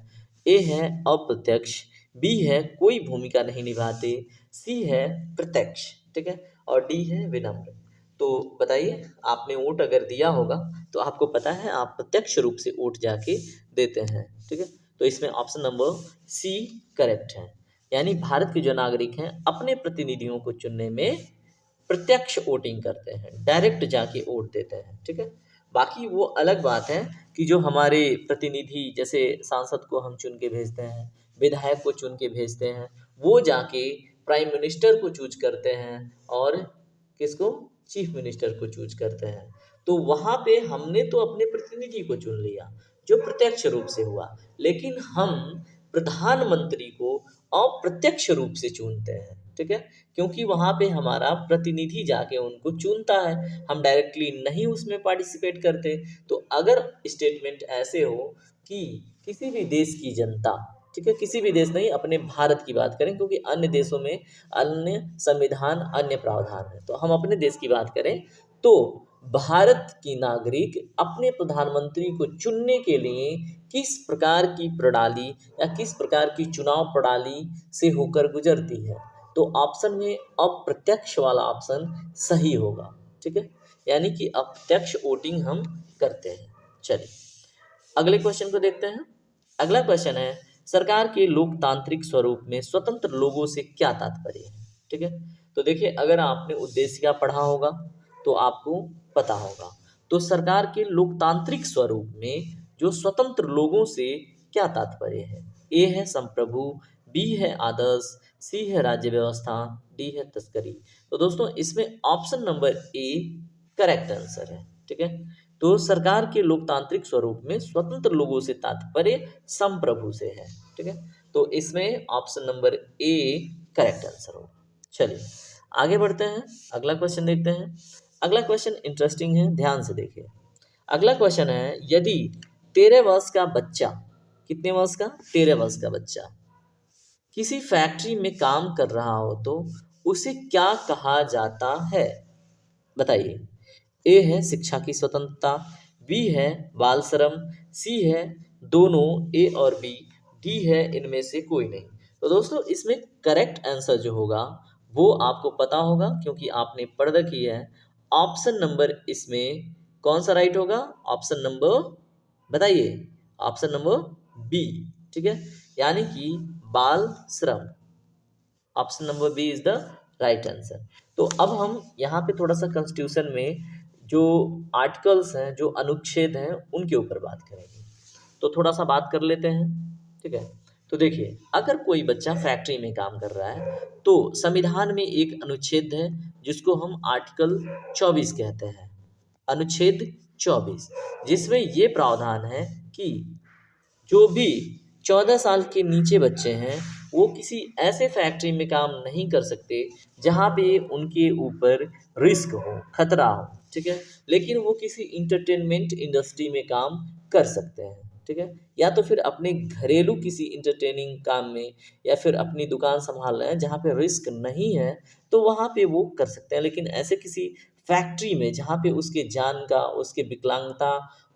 A: ए है अप्रत्यक्ष, बी है कोई भूमिका नहीं निभाते, सी है प्रत्यक्ष, ठीक है, और डी है विनम्र। तो बताइए, आपने वोट अगर दिया होगा तो आपको पता है आप प्रत्यक्ष रूप से वोट जाके देते हैं, ठीक है। तो इसमें ऑप्शन नंबर सी करेक्ट है, यानी भारत के जो नागरिक हैं अपने प्रतिनिधियों को चुनने में प्रत्यक्ष वोटिंग करते हैं, डायरेक्ट जाके वोट देते हैं, ठीक है। बाकी वो अलग बात है कि जो हमारे प्रतिनिधि, जैसे सांसद को हम चुन के भेजते हैं, विधायक को चुन के भेजते हैं, वो जाके प्राइम मिनिस्टर को चूज करते हैं और किसको, चीफ मिनिस्टर को चूज करते हैं। तो वहाँ पे हमने तो अपने प्रतिनिधि को चुन लिया जो प्रत्यक्ष रूप से हुआ, लेकिन हम प्रधानमंत्री को अप्रत्यक्ष रूप से चुनते हैं, ठीक है, क्योंकि वहाँ पे हमारा प्रतिनिधि जाके उनको चुनता है, हम डायरेक्टली नहीं उसमें पार्टिसिपेट करते। तो अगर स्टेटमेंट ऐसे हो कि किसी भी देश की जनता, ठीक है, किसी भी देश नहीं, अपने भारत की बात करें, क्योंकि अन्य देशों में अन्य संविधान, अन्य प्रावधान है, तो हम अपने देश की बात करें तो भारत की नागरिक अपने प्रधानमंत्री को चुनने के लिए किस प्रकार की प्रणाली या किस प्रकार की चुनाव प्रणाली से होकर गुजरती है, तो ऑप्शन में अप्रत्यक्ष वाला ऑप्शन सही होगा। ठीक है, यानी कि अप्रत्यक्ष वोटिंग हम करते हैं। चलिए अगले क्वेश्चन को देखते हैं। अगला क्वेश्चन है, सरकार के लोकतांत्रिक स्वरूप में स्वतंत्र लोगों से क्या तात्पर्य है। ठीक है, तो देखिए अगर आपने उद्देशिका पढ़ा होगा तो आपको पता होगा। तो सरकार के लोकतांत्रिक स्वरूप में जो स्वतंत्र लोगों से क्या तात्पर्य है। ए है संप्रभु, बी है आदर्श, सी है राज्य व्यवस्था, डी है तस्करी। तो दोस्तों इसमें option number A correct answer है। ठीक है, तो सरकार के लोकतांत्रिक स्वरूप में स्वतंत्र लोगों से तात्पर्य संप्रभु से है। ठीक है, तो इसमें option number A correct answer होगा। चलिए आगे बढ़ते हैं, अगला क्वेश्चन देखते हैं। अगला क्वेश्चन इंटरेस्टिंग है, ध्यान से देखिए। अगला क्वेश्चन है, यदि 13 वर्ष का बच्चा, कितने वर्ष का, 13 वर्ष का बच्चा किसी फैक्ट्री में काम कर रहा हो तो उसे क्या कहा जाता है, बताइए। ए है शिक्षा की स्वतंत्रता, बी है बाल श्रम, सी है दोनों ए और बी, डी है इनमें से कोई नहीं। तो दोस्तों इसमें करेक्ट आंसर जो होगा वो आपको पता होगा, क्योंकि आपने पढ़ रखी है। ऑप्शन नंबर इसमें कौन सा राइट होगा, ऑप्शन नंबर बताइए, ऑप्शन नंबर बी। ठीक है, यानी कि बाल श्रम, option number B is the right answer. तो अब हम यहाँ पे थोड़ा सा कॉन्स्टिट्यूशन में जो आर्टिकल्स हैं, जो अनुच्छेद हैं, उनके ऊपर बात करेंगे। तो थोड़ा सा बात कर लेते हैं। ठीक है, तो देखिए अगर कोई बच्चा फैक्ट्री में काम कर रहा है तो संविधान में एक अनुच्छेद है जिसको हम आर्टिकल 24 कहते हैं, अनुच्छेद 24, जिसमें ये प्रावधान है कि जो भी 14 साल के नीचे बच्चे हैं वो किसी ऐसे फैक्ट्री में काम नहीं कर सकते जहाँ पे उनके ऊपर रिस्क हो, खतरा हो। ठीक है, लेकिन वो किसी इंटरटेनमेंट इंडस्ट्री में काम कर सकते हैं। ठीक है, या तो फिर अपने घरेलू किसी इंटरटेनिंग काम में, या फिर अपनी दुकान संभाल रहे हैं जहाँ पे रिस्क नहीं है तो वहाँ पे वो कर सकते हैं। लेकिन ऐसे किसी फैक्ट्री में जहाँ पे उसके जान का, उसके विकलांगता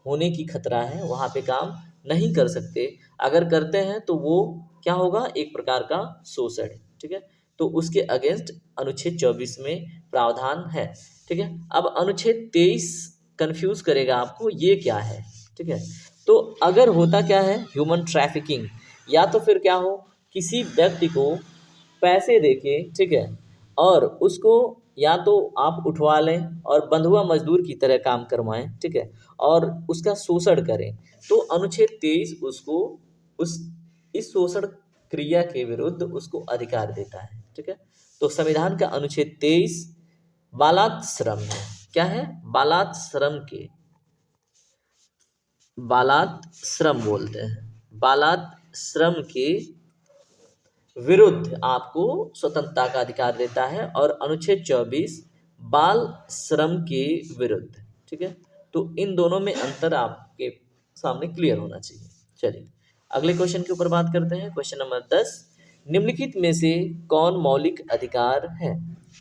A: होने की खतरा है, वहाँ पे काम नहीं कर सकते। अगर करते हैं तो वो क्या होगा, एक प्रकार का शोषण। ठीक है, तो उसके अगेंस्ट अनुच्छेद 24 में प्रावधान है। ठीक है, अब अनुच्छेद 23 कंफ्यूज करेगा आपको, ये क्या है। ठीक है, तो अगर होता क्या है, ह्यूमन ट्रैफिकिंग, या तो फिर क्या हो, किसी व्यक्ति को पैसे देके, ठीक है, और उसको या तो आप उठवा लें और बंधुआ मजदूर की तरह काम करवाएं, ठीक है, और उसका शोषण करें, तो अनुच्छेद 23 उसको उस इस शोषण क्रिया के विरुद्ध उसको अधिकार देता है। ठीक है, तो संविधान का अनुच्छेद 23 बालात श्रम है। क्या है, बालात श्रम के, बालात श्रम बोलते हैं, बालात श्रम के विरुद्ध आपको स्वतंत्रता का अधिकार देता है, और अनुच्छेद 24 बाल श्रम के विरुद्ध। ठीक है, तो इन दोनों में अंतर आपके सामने क्लियर होना चाहिए। चलिए अगले क्वेश्चन के ऊपर बात करते हैं। क्वेश्चन नंबर 10, निम्नलिखित में से कौन मौलिक अधिकार है।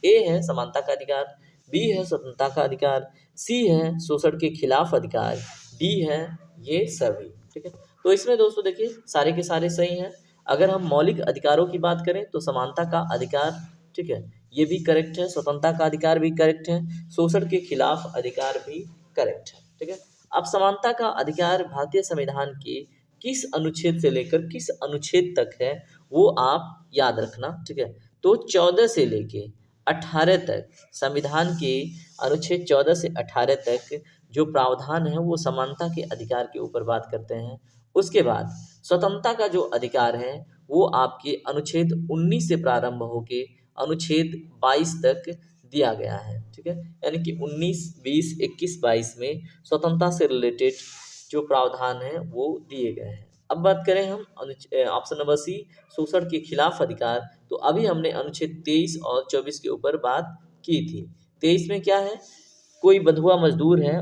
A: ए है समानता का अधिकार, बी है स्वतंत्रता का अधिकार, सी है शोषण के खिलाफ अधिकार, डी है ये सभी। ठीक है, तो इसमें दोस्तों देखिए सारे के सारे सही हैं। अगर हम मौलिक अधिकारों की बात करें तो समानता का अधिकार, ठीक है, ये भी करेक्ट है, स्वतंत्रता का अधिकार भी करेक्ट है, शोषण के खिलाफ अधिकार भी करेक्ट है। ठीक है, अब समानता का अधिकार भारतीय संविधान के किस अनुच्छेद से लेकर किस अनुच्छेद तक है वो आप याद रखना। ठीक है, तो 14 से लेके 18 तक, संविधान के अनुच्छेद 14 से 18 तक जो प्रावधान है वो समानता के अधिकार के ऊपर बात करते हैं। उसके बाद स्वतंत्रता का जो अधिकार है वो आपके अनुच्छेद 19 से प्रारंभ होके अनुच्छेद 22 तक दिया गया है। ठीक है, यानी कि 19, 20, 21, 22 में स्वतंत्रता से रिलेटेड जो प्रावधान है वो दिए गए हैं। अब बात करें हम ऑप्शन नंबर सी, शोषण के खिलाफ अधिकार। तो अभी हमने अनुच्छेद 23 और 24 के ऊपर बात की थी। 23 में क्या है, कोई बंधुआ मजदूर है,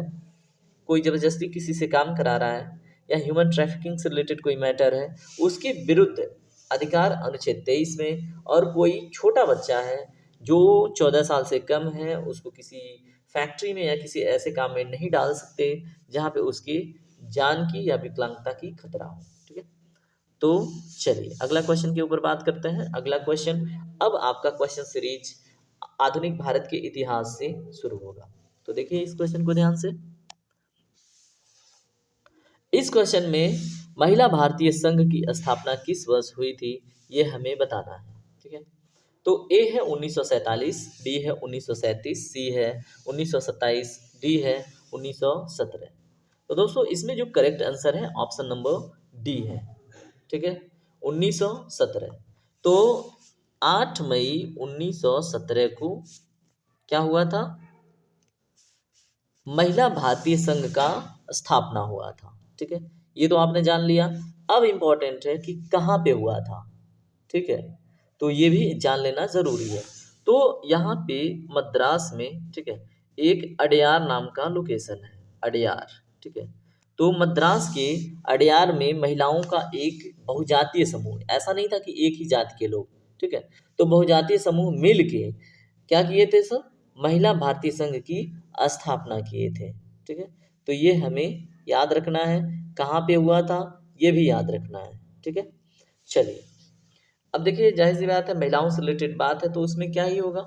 A: कोई जबरदस्ती किसी से काम करा रहा है या ह्यूमन ट्रैफिकिंग से रिलेटेड कोई मैटर है, उसके विरुद्ध अधिकार अनुच्छेद 23 में। और कोई छोटा बच्चा है जो 14 साल से कम है, उसको किसी फैक्ट्री में या किसी ऐसे काम में नहीं डाल सकते जहाँ पे उसकी जान की या विकलांगता की खतरा हो। ठीक है, तो चलिए अगला क्वेश्चन के ऊपर बात करते हैं। अगला क्वेश्चन, अब आपका क्वेश्चन सीरीज आधुनिक भारत के इतिहास से शुरू होगा। तो देखिए इस क्वेश्चन को ध्यान से। इस क्वेश्चन में महिला भारतीय संघ की स्थापना किस वर्ष हुई थी, ये हमें बताना है। ठीक है, तो ए है 1947, बी है 1937, सी है 1927, डी है 1917। तो दोस्तों इसमें जो करेक्ट आंसर है ऑप्शन नंबर डी है। ठीक है, 1917। तो 8 मई 1917 को क्या हुआ था, महिला भारतीय संघ का स्थापना हुआ था। ठीक है, ये तो आपने जान लिया। अब इम्पोर्टेंट है कि कहाँ पे हुआ था। ठीक है, तो ये भी जान लेना जरूरी है। तो यहाँ पे मद्रास में, ठीक है, एक अडयार नाम का लोकेशन है, अडयार। ठीक है, तो मद्रास के अडयार में महिलाओं का एक बहुजातीय समूह, ऐसा नहीं था कि एक ही जाति के लोग, ठीक है, तो बहुजातीय समूह मिल के क्या किए थे सर, महिला भारतीय संघ की स्थापना किए थे। ठीक है, तो ये हमें याद रखना है, कहाँ पे हुआ था ये भी याद रखना है। ठीक है, चलिए अब देखिए जाहिर सी बात है महिलाओं से रिलेटेड बात है तो उसमें क्या ही होगा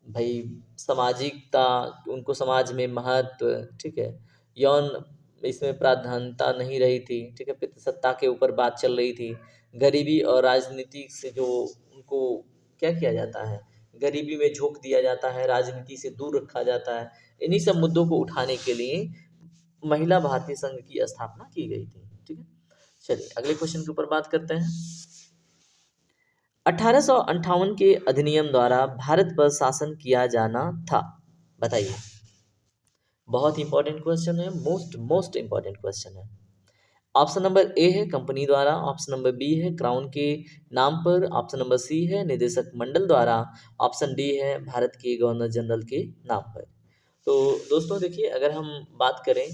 A: भाई, सामाजिकता, उनको समाज में महत्व, ठीक है, यौन इसमें प्राधान्यता नहीं रही थी। ठीक है, पितृसत्ता के ऊपर बात चल रही थी, गरीबी और राजनीति से जो उनको क्या किया जाता है, गरीबी में झोंक दिया जाता है, राजनीति से दूर रखा जाता है, इन्हीं सब मुद्दों को उठाने के लिए महिला भारतीय संघ की स्थापना की गई थी। ठीक है, चलिए अगले क्वेश्चन के ऊपर बात करते हैं। 1858 के अधिनियम द्वारा भारत पर शासन किया जाना था, बताइए। बहुत इंपॉर्टेंट क्वेश्चन है, मोस्ट मोस्ट इंपॉर्टेंट क्वेश्चन है। ऑप्शन नंबर ए है कंपनी द्वारा, ऑप्शन नंबर बी है क्राउन के नाम पर, ऑप्शन नंबर सी है निदेशक मंडल द्वारा, ऑप्शन डी है भारत के गवर्नर जनरल के नाम पर। तो दोस्तों देखिए अगर हम बात करें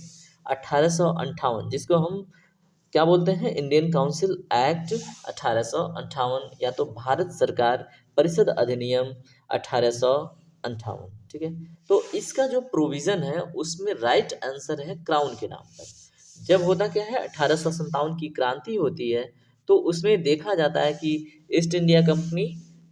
A: 1858, जिसको हम क्या बोलते हैं, इंडियन काउंसिल एक्ट 1858 या तो भारत सरकार परिषद अधिनियम 1858। ठीक है, तो इसका जो प्रोविजन है उसमें राइट आंसर है क्राउन के नाम पर। जब होता क्या है, 1857 की क्रांति होती है तो उसमें देखा जाता है कि ईस्ट इंडिया कंपनी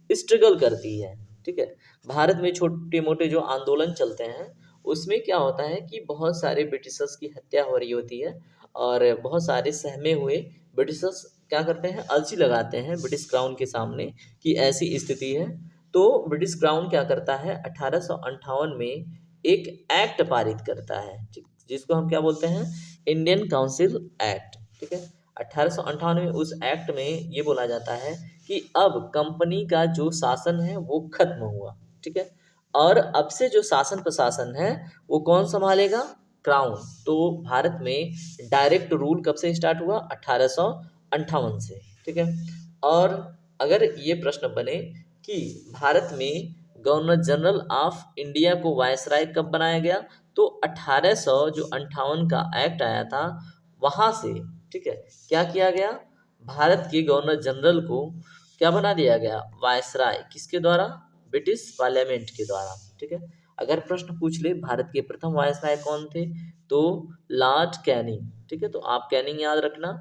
A: स्ट्रगल करती है। ठीक है, भारत में छोटे मोटे जो आंदोलन चलते हैं उसमें क्या होता है कि बहुत सारे ब्रिटिशर्स की हत्या हो रही होती है और बहुत सारे सहमे हुए ब्रिटिशर्स क्या करते हैं, अर्जी लगाते हैं ब्रिटिश क्राउन के सामने कि ऐसी स्थिति है। तो ब्रिटिश क्राउन क्या करता है, 1858 में एक एक्ट पारित करता है जिसको हम क्या बोलते हैं, इंडियन काउंसिल एक्ट। ठीक है, 1858 में उस एक्ट में ये बोला जाता है कि अब कंपनी का जो शासन है वो खत्म हुआ। ठीक है, और अब से जो शासन प्रशासन है वो कौन संभालेगा, क्राउन। तो भारत में डायरेक्ट रूल कब से स्टार्ट हुआ, 1858 से। ठीक है, और अगर ये प्रश्न बने कि भारत में गवर्नर जनरल ऑफ इंडिया को वायसराय कब बनाया गया, तो 1858 का एक्ट आया था वहां से। ठीक है, क्या किया गया, भारत के गवर्नर जनरल को क्या बना दिया गया, वायसराय, किसके द्वारा, ब्रिटिश पार्लियामेंट के द्वारा। ठीक है, अगर प्रश्न पूछ ले भारत के प्रथम वायसराय कौन थे, तो लॉर्ड कैनिंग। ठीक है, तो आप कैनिंग याद रखना।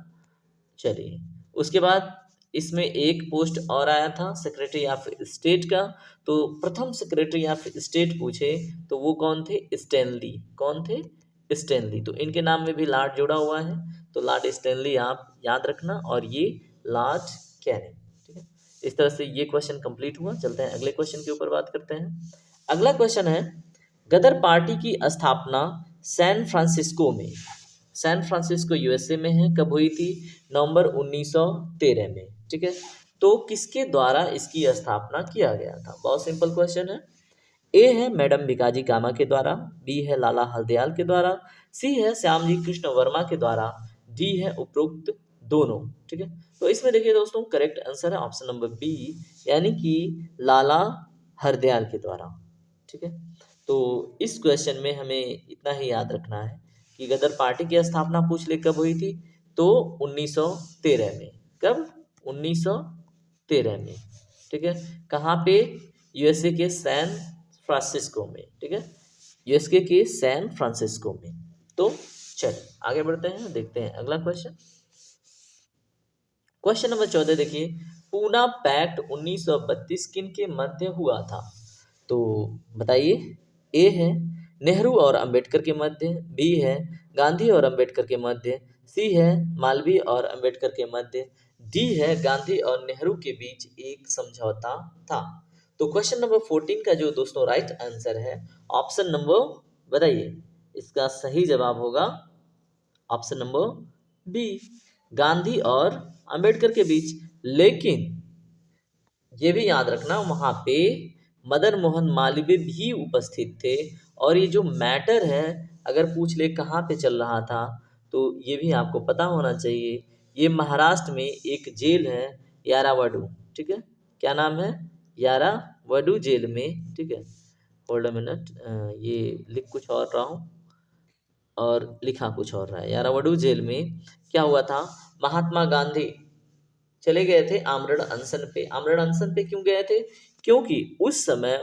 A: चलिए उसके बाद इसमें एक पोस्ट और आया था सेक्रेटरी ऑफ स्टेट का, तो प्रथम सेक्रेटरी ऑफ स्टेट पूछे तो वो कौन थे, स्टैनली। कौन थे, स्टैनली। तो इनके नाम में भी लॉर्ड जुड़ा हुआ है, तो लॉर्ड स्टैनली आप याद रखना, और ये लॉर्ड कैनिंग। ठीक है, इस तरह से ये क्वेश्चन कंप्लीट हुआ। चलते हैं अगले क्वेश्चन के ऊपर बात करते हैं। अगला क्वेश्चन है, गदर पार्टी की स्थापना सैन फ्रांसिस्को में, सैन फ्रांसिस्को यूएसए में है, कब हुई थी, नवंबर 1913 में। ठीक है, तो किसके द्वारा इसकी स्थापना किया गया था, बहुत सिंपल क्वेश्चन है। ए है मैडम भिकाजी कामा के द्वारा, बी है लाला हरदयाल के द्वारा, सी है श्यामजी कृष्ण वर्मा के द्वारा, डी है उपरोक्त दोनों। ठीक है, तो इसमें देखिए दोस्तों करेक्ट आंसर है ऑप्शन नंबर बी, यानी कि लाला हरदयाल के द्वारा। ठीक है, तो इस क्वेश्चन में हमें इतना ही याद रखना है कि गदर पार्टी की स्थापना पूछ ले कब हुई थी, तो 1913 में। कब? 1913 में। ठीक है, कहाँ पे? यूएसए के सैन फ्रांसिस्को में। ठीक है, यूएसए के सैन फ्रांसिस्को में। तो चलिए आगे बढ़ते हैं, देखते हैं अगला क्वेश्चन। क्वेश्चन नंबर 14 देखिए, पूना पैक्ट 1932 किन के मध्य हुआ था? तो बताइए। ए है नेहरू और अंबेडकर के मध्य, बी है गांधी और अंबेडकर के मध्य, सी है मालवीय और अंबेडकर के मध्य, डी है गांधी और नेहरू के बीच एक समझौता था। तो क्वेश्चन नंबर 14 का जो दोस्तों राइट आंसर है ऑप्शन नंबर, बताइए इसका सही जवाब होगा ऑप्शन नंबर बी, गांधी और अंबेडकर के बीच। लेकिन ये भी याद रखना वहां पे मदन मोहन मालवीय भी उपस्थित थे, और ये जो मैटर है अगर पूछ ले कहाँ पे चल रहा था, तो ये भी आपको पता होना चाहिए। ये महाराष्ट्र में एक जेल है यारावडू। ठीक है, क्या नाम है? यारावडू जेल में। ठीक है, होल्ड अ मिनट, ये लिख कुछ और रहा हूँ और लिखा कुछ और रहा है। यारावडू जेल में क्या हुआ था, महात्मा गांधी चले गए थे आमरण अनशन पे। आमरण अनशन पे क्यों गए थे? क्योंकि उस समय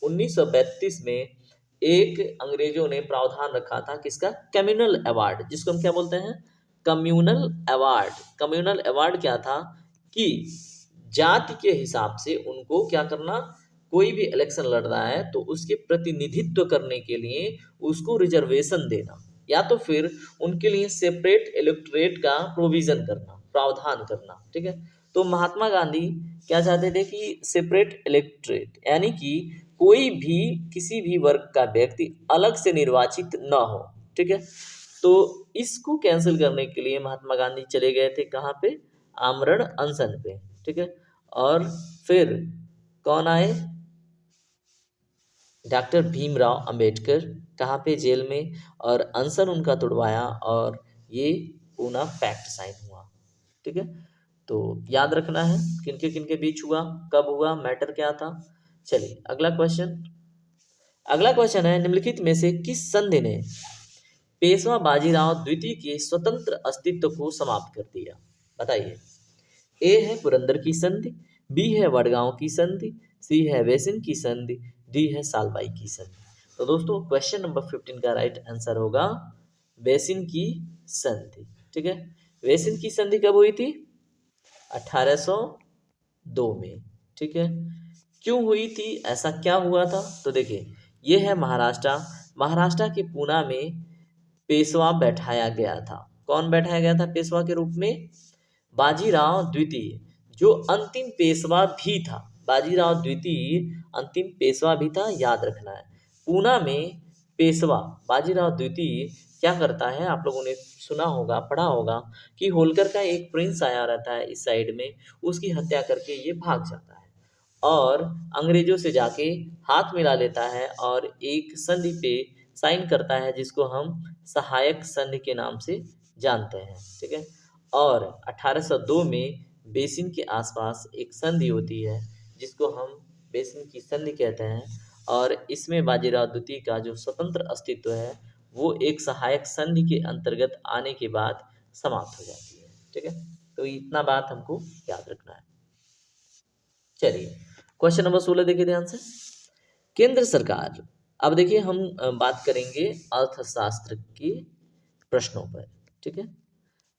A: 1932 में एक अंग्रेजों ने प्रावधान रखा था किसका? कम्युनल अवार्ड, जिसको हम क्या बोलते हैं? Communal award. कम्युनल अवार्ड क्या था कि जाति के हिसाब से उनको क्या करना, कोई भी इलेक्शन लड़ रहा है तो उसके प्रतिनिधित्व करने के लिए उसको रिजर्वेशन देना, या तो फिर उनके लिए सेपरेट इलेक्टोरेट का प्रोविजन करना, प्रावधान करना। ठीक है, तो महात्मा गांधी क्या चाहते थे कि सेपरेट इलेक्टोरेट, यानी कि कोई भी किसी भी वर्ग का व्यक्ति अलग से निर्वाचित न हो। ठीक है, तो इसको कैंसिल करने के लिए महात्मा गांधी चले गए थे कहाँ पे? आमरण अनशन पे। ठीक है, और फिर कौन आए? डॉक्टर भीमराव अंबेडकर। कहाँ पे? जेल में, और अनशन उनका तुड़वाया और ये पूना पैक्ट साइन हुआ। ठीक है, तो याद रखना है किनके बीच हुआ, कब हुआ, मैटर क्या था। चलिए अगला क्वेश्चन। अगला क्वेश्चन है, निम्नलिखित में से किस संधि ने पेशवा बाजीराव द्वितीय के स्वतंत्र अस्तित्व को समाप्त कर दिया? बताइए। ए है पुरंदर की संधि, बी है वडगांव की संधि, सी है वेसिन की संधि, डी है सालबाई की संधि। तो दोस्तों क्वेश्चन नंबर 15 का राइट आंसर होगा वेसिन की संधि। ठीक है, वेसिन की संधि कब हुई थी? 1802 में। ठीक है, क्यों हुई थी, ऐसा क्या हुआ था? तो देखिए ये है महाराष्ट्र। महाराष्ट्र के पूना में पेशवा बैठाया गया था। कौन बैठाया गया था पेशवा के रूप में? बाजीराव द्वितीय, जो अंतिम पेशवा भी था। बाजीराव द्वितीय अंतिम पेशवा भी था, याद रखना है। पूना में पेशवा बाजीराव द्वितीय क्या करता है, आप लोगों ने सुना होगा, पढ़ा होगा कि होलकर का एक प्रिंस आया रहता है इस साइड में, उसकी हत्या करके ये भाग जाता है और अंग्रेजों से जाके हाथ मिला लेता है और एक संधि पे साइन करता है जिसको हम सहायक संधि के नाम से जानते हैं। ठीक है, और 1802 में बेसिन के आसपास एक संधि होती है जिसको हम बेसिन की संधि कहते हैं, और इसमें बाजीराव द्वितीय का जो स्वतंत्र अस्तित्व है वो एक सहायक संधि के अंतर्गत आने के बाद समाप्त हो जाती है। ठीक है, तो इतना बात हमको याद रखना है। चलिए क्वेश्चन नंबर 16 देखिए ध्यान से। केंद्र सरकार, अब देखिए हम बात करेंगे अर्थशास्त्र के प्रश्नों पर। ठीक है,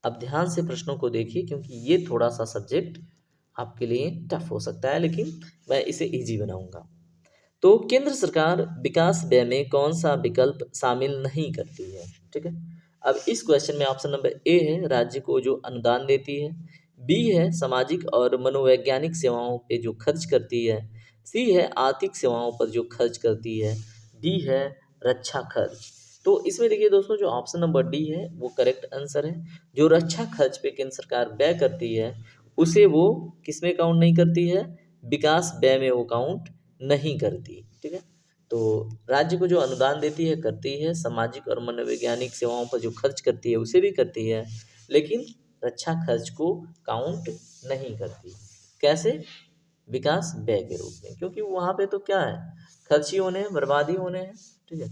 A: अब ध्यान से प्रश्नों को देखिए क्योंकि ये थोड़ा सा सब्जेक्ट आपके लिए टफ हो सकता है, लेकिन मैं इसे इजी बनाऊंगा। तो केंद्र सरकार विकास व्यय में कौन सा विकल्प शामिल नहीं करती है? ठीक है, अब इस क्वेश्चन में ऑप्शन नंबर ए है राज्य को जो अनुदान देती है, बी है सामाजिक और मनोवैज्ञानिक सेवाओं पे जो खर्च करती है, सी है आर्थिक सेवाओं पर जो खर्च करती है, डी है रक्षा खर्च। तो इसमें देखिए दोस्तों जो ऑप्शन नंबर डी है वो करेक्ट आंसर है। जो रक्षा खर्च पे केंद्र सरकार व्यय करती है उसे वो किस में काउंट नहीं करती है? विकास व्यय में वो काउंट नहीं करती। ठीक है, तो राज्य को जो अनुदान देती है करती है, सामाजिक और मनोवैज्ञानिक सेवाओं पर जो खर्च करती है उसे भी करती है, लेकिन रक्षा खर्च को काउंट नहीं करती। कैसे? विकास व्यय के रूप में, क्योंकि वहाँ पे तो क्या है, खर्च ही होने हैं, बर्बाद ही होने हैं। ठीक है,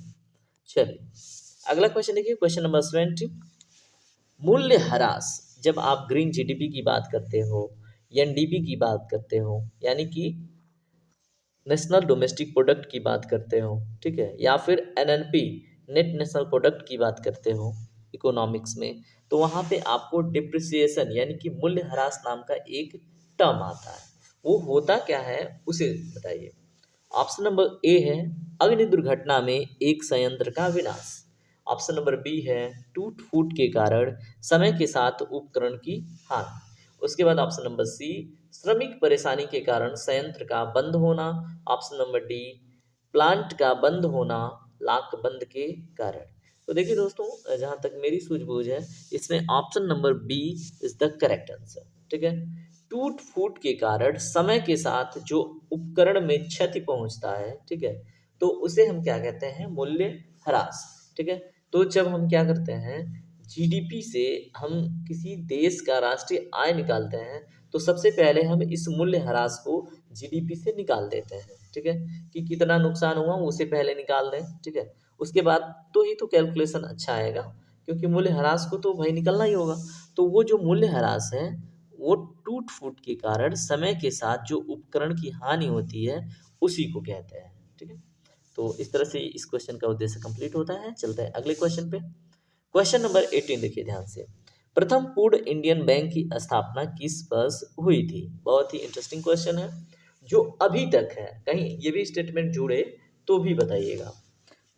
A: चलिए अगला क्वेश्चन देखिए, क्वेश्चन नंबर 20। मूल्य ह्रास, जब आप ग्रीन जीडीपी की बात करते हो, एनडीपी की बात करते हो, यानी कि नेशनल डोमेस्टिक प्रोडक्ट की बात करते हो, ठीक है, या फिर एनएनपी, नेट नेशनल प्रोडक्ट की बात करते हो इकोनॉमिक्स में, तो वहाँ पे आपको डिप्रिसिएशन यानी कि मूल्य ह्रास नाम का एक टर्म आता है। वो होता क्या है उसे बताइए। ऑप्शन नंबर ए है अग्नि दुर्घटना में एक संयंत्र का विनाश। ऑप्शन नंबर बी है टूट फूट के कारण समय के साथ उपकरण की हानि। उसके बाद ऑप्शन नंबर सी श्रमिक परेशानी के कारण संयंत्र का बंद होना। ऑप्शन नंबर डी प्लांट का बंद होना लाक बंद के कारण। तो देखिए दोस्तों, जहाँ तक मेरी सूझबूझ है, इसमें option number B is the correct answer. ठीक है, टूट फूट के कारण समय के साथ जो उपकरण में क्षति पहुंचता है, ठीक है, तो उसे हम क्या कहते हैं, मूल्य ह्रास। ठीक है, तो जब हम क्या करते हैं, जीडीपी से हम किसी देश का राष्ट्रीय आय निकालते हैं, तो सबसे पहले हम इस मूल्य ह्रास को जीडीपी से निकाल देते हैं। ठीक है, कि कितना नुकसान हुआ उसे पहले निकाल दें। ठीक है, उसके बाद तो ही तो कैलकुलेशन अच्छा आएगा, क्योंकि मूल्य ह्रास को तो भाई निकलना ही होगा। तो वो जो मूल्य ह्रास है वो टूट फूट के कारण समय के साथ जो उपकरण की हानि होती है उसी को कहते हैं। ठीक है, तो इस तरह से इस क्वेश्चन का उद्देश्य कंप्लीट होता है। चलते हैं अगले क्वेश्चन पे। क्वेश्चन नंबर 18 देखिए ध्यान से। प्रथम पूर्ण इंडियन बैंक की स्थापना किस वर्ष हुई थी? बहुत ही इंटरेस्टिंग क्वेश्चन है, जो अभी तक है, कहीं ये भी स्टेटमेंट जुड़े तो भी बताइएगा।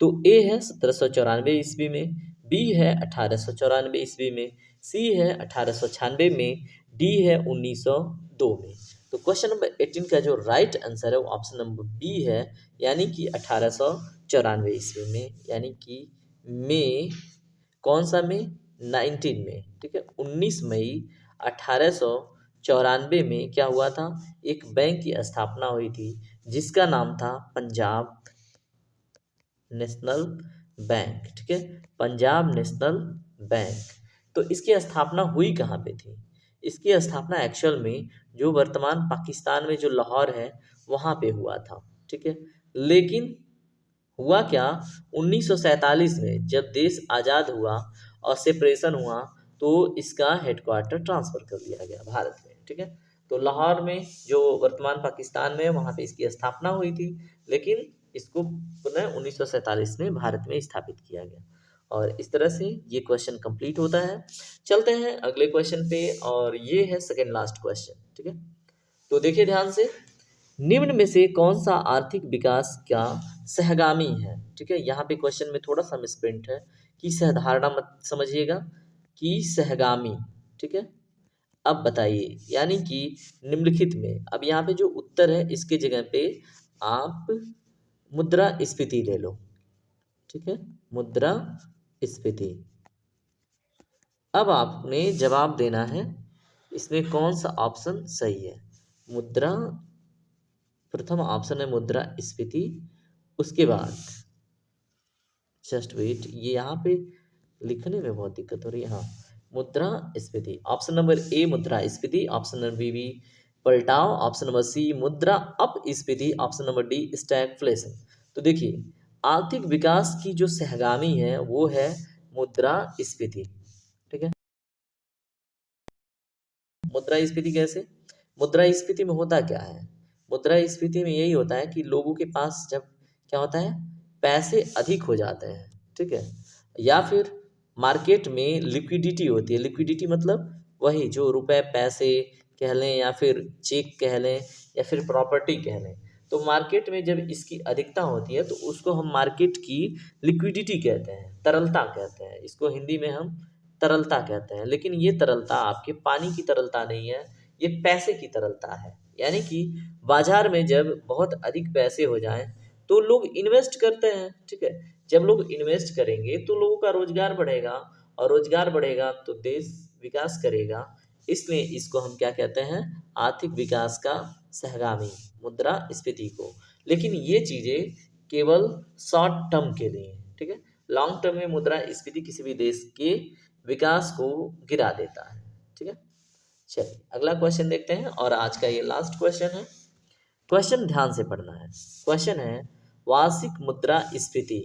A: तो ए है 1794 ईस्वी में, बी है 1894 ईस्वी में, सी है 1896 में, डी है 1902 में। तो क्वेश्चन नंबर 18 का जो राइट आंसर है वो ऑप्शन नंबर बी है, यानी कि 1894 ईस्वी में, यानी कि मई, कौन सा मई, 19 में। ठीक है, 19 मई 1894 में क्या हुआ था, एक बैंक की स्थापना हुई थी जिसका नाम था पंजाब नेशनल बैंक। ठीक है, पंजाब नेशनल बैंक। तो इसकी स्थापना हुई कहाँ पे थी? इसकी स्थापना एक्चुअल में जो वर्तमान पाकिस्तान में जो लाहौर है वहाँ पे हुआ था। ठीक है, लेकिन हुआ क्या, 1947 में जब देश आज़ाद हुआ और सेपरेशन हुआ, तो इसका हेडक्वार्टर ट्रांसफ़र कर दिया गया भारत में। ठीक है, तो लाहौर में जो वर्तमान पाकिस्तान में है वहाँ पे इसकी स्थापना हुई थी, लेकिन इसको पुनः 1947 में भारत में स्थापित किया गया। और इस तरह से ये क्वेश्चन कंप्लीट होता है। चलते हैं अगले क्वेश्चन पे, और ये है सेकेंड लास्ट क्वेश्चन। ठीक है, तो देखिए ध्यान से, निम्न में से कौन सा आर्थिक विकास का सहगामी है? ठीक है, यहाँ पे क्वेश्चन में थोड़ा सा मिसप्रिंट है, कि सहधारणा मत समझिएगा, कि सहगामी। ठीक है, अब बताइए, यानी कि निम्नलिखित में, अब यहाँ पे जो उत्तर है इसके जगह पे आप मुद्रास्फीति ले लो। ठीक है, मुद्रास्फीति। अब आपने जवाब देना है इसमें कौन सा ऑप्शन सही है। मुद्रा, प्रथम ऑप्शन है मुद्रास्फीति। उसके बाद जस्ट वेट, ये यहाँ पे लिखने में बहुत दिक्कत हो रही है। हाँ, मुद्रास्फीति, ऑप्शन नंबर ए मुद्रास्फीति, ऑप्शन नंबर बी पलटाव, ऑप्शन नंबर सी मुद्रा अपस्फीति, ऑप्शन नंबर डी स्टैगफ्लेशन। तो देखिए, आर्थिक विकास की जो सहगामी है वो है मुद्रास्फीति। ठीक है, मुद्रास्फीति कैसे? मुद्रास्फीति में होता क्या है, मुद्रास्फीति में यही होता है कि लोगों के पास जब क्या होता है, पैसे अधिक हो जाते हैं। ठीक है, या फिर मार्केट में लिक्विडिटी होती है। लिक्विडिटी मतलब वही जो रुपए पैसे कह लें, या फिर चेक कह लें, या फिर प्रॉपर्टी कह लें। तो मार्केट में जब इसकी अधिकता होती है तो उसको हम मार्केट की लिक्विडिटी कहते हैं, तरलता कहते हैं। इसको हिंदी में हम तरलता कहते हैं। लेकिन ये तरलता आपके पानी की तरलता नहीं है, ये पैसे की तरलता है। यानी कि बाजार में जब बहुत अधिक पैसे हो जाएं तो लोग इन्वेस्ट करते हैं। ठीक है, जब लोग इन्वेस्ट करेंगे तो लोगों का रोजगार बढ़ेगा, और रोजगार बढ़ेगा तो देश विकास करेगा। इसलिए इसको हम क्या कहते हैं, आर्थिक विकास का सहगामी, मुद्रास्फीति को। लेकिन ये चीज़ें केवल शॉर्ट टर्म के लिए, ठीक है। लॉन्ग टर्म में मुद्रास्फीति किसी भी देश के विकास को गिरा देता है, ठीक है। चलिए अगला क्वेश्चन देखते हैं और आज का ये लास्ट क्वेश्चन है। क्वेश्चन ध्यान से पढ़ना है। क्वेश्चन है, वार्षिक मुद्रास्फीति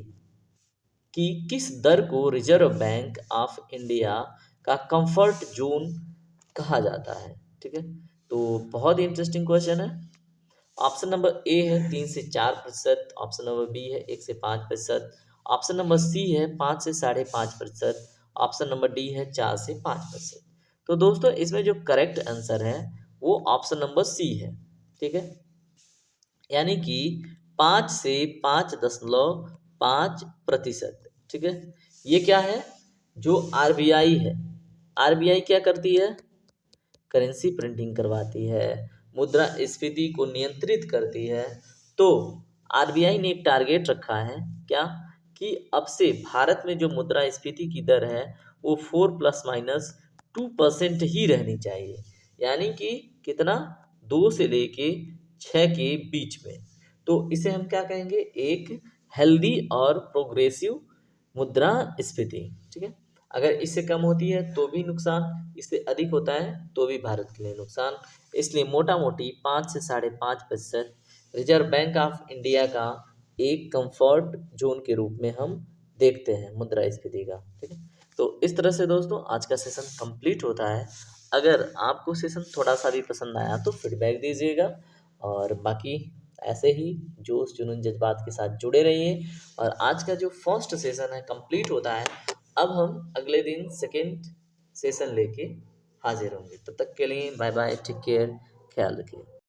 A: कि किस दर को रिजर्व बैंक ऑफ इंडिया का कंफर्ट जोन कहा जाता है, ठीक है। तो बहुत ही इंटरेस्टिंग क्वेश्चन है। ऑप्शन नंबर ए है 3 से 4%, ऑप्शन नंबर बी है 1 से 5%, ऑप्शन नंबर सी है 5 से 5.5%, ऑप्शन नंबर डी है 4 से 5%। तो दोस्तों इसमें जो करेक्ट आंसर है वो ऑप्शन नंबर सी है, ठीक है। यानी कि 5 से 5.5%, ठीक है। ये क्या है, जो आरबीआई है, आरबीआई क्या करती है, करेंसी प्रिंटिंग करवाती है, मुद्रास्फीति को नियंत्रित करती है। तो आरबीआई ने एक टारगेट रखा है क्या, कि अब से भारत में जो मुद्रास्फीति की दर है वो 4 ± 2% ही रहनी चाहिए। यानी कि कितना, 2 से लेके 6 के बीच में। तो इसे हम क्या कहेंगे, एक हेल्दी और प्रोग्रेसिव मुद्रास्फीति, ठीक है। अगर इससे कम होती है तो भी नुकसान, इससे अधिक होता है तो भी भारत के लिए नुकसान। इसलिए मोटा मोटी 5 से 5.5% रिजर्व बैंक ऑफ इंडिया का एक कंफर्ट जोन के रूप में हम देखते हैं मुद्रास्फीति का, ठीक है। तो इस तरह से दोस्तों आज का सेशन कंप्लीट होता है। अगर आपको सेशन थोड़ा सा भी पसंद आया तो फीडबैक दीजिएगा, और बाकी ऐसे ही जोश जुनून जज्बात के साथ जुड़े रहिए। और आज का जो फर्स्ट सेशन है कंप्लीट होता है। अब हम अगले दिन सेकेंड सेशन लेके हाजिर होंगे। तब तक के लिए बाय बाय, टेक केयर, ख्याल रखिए।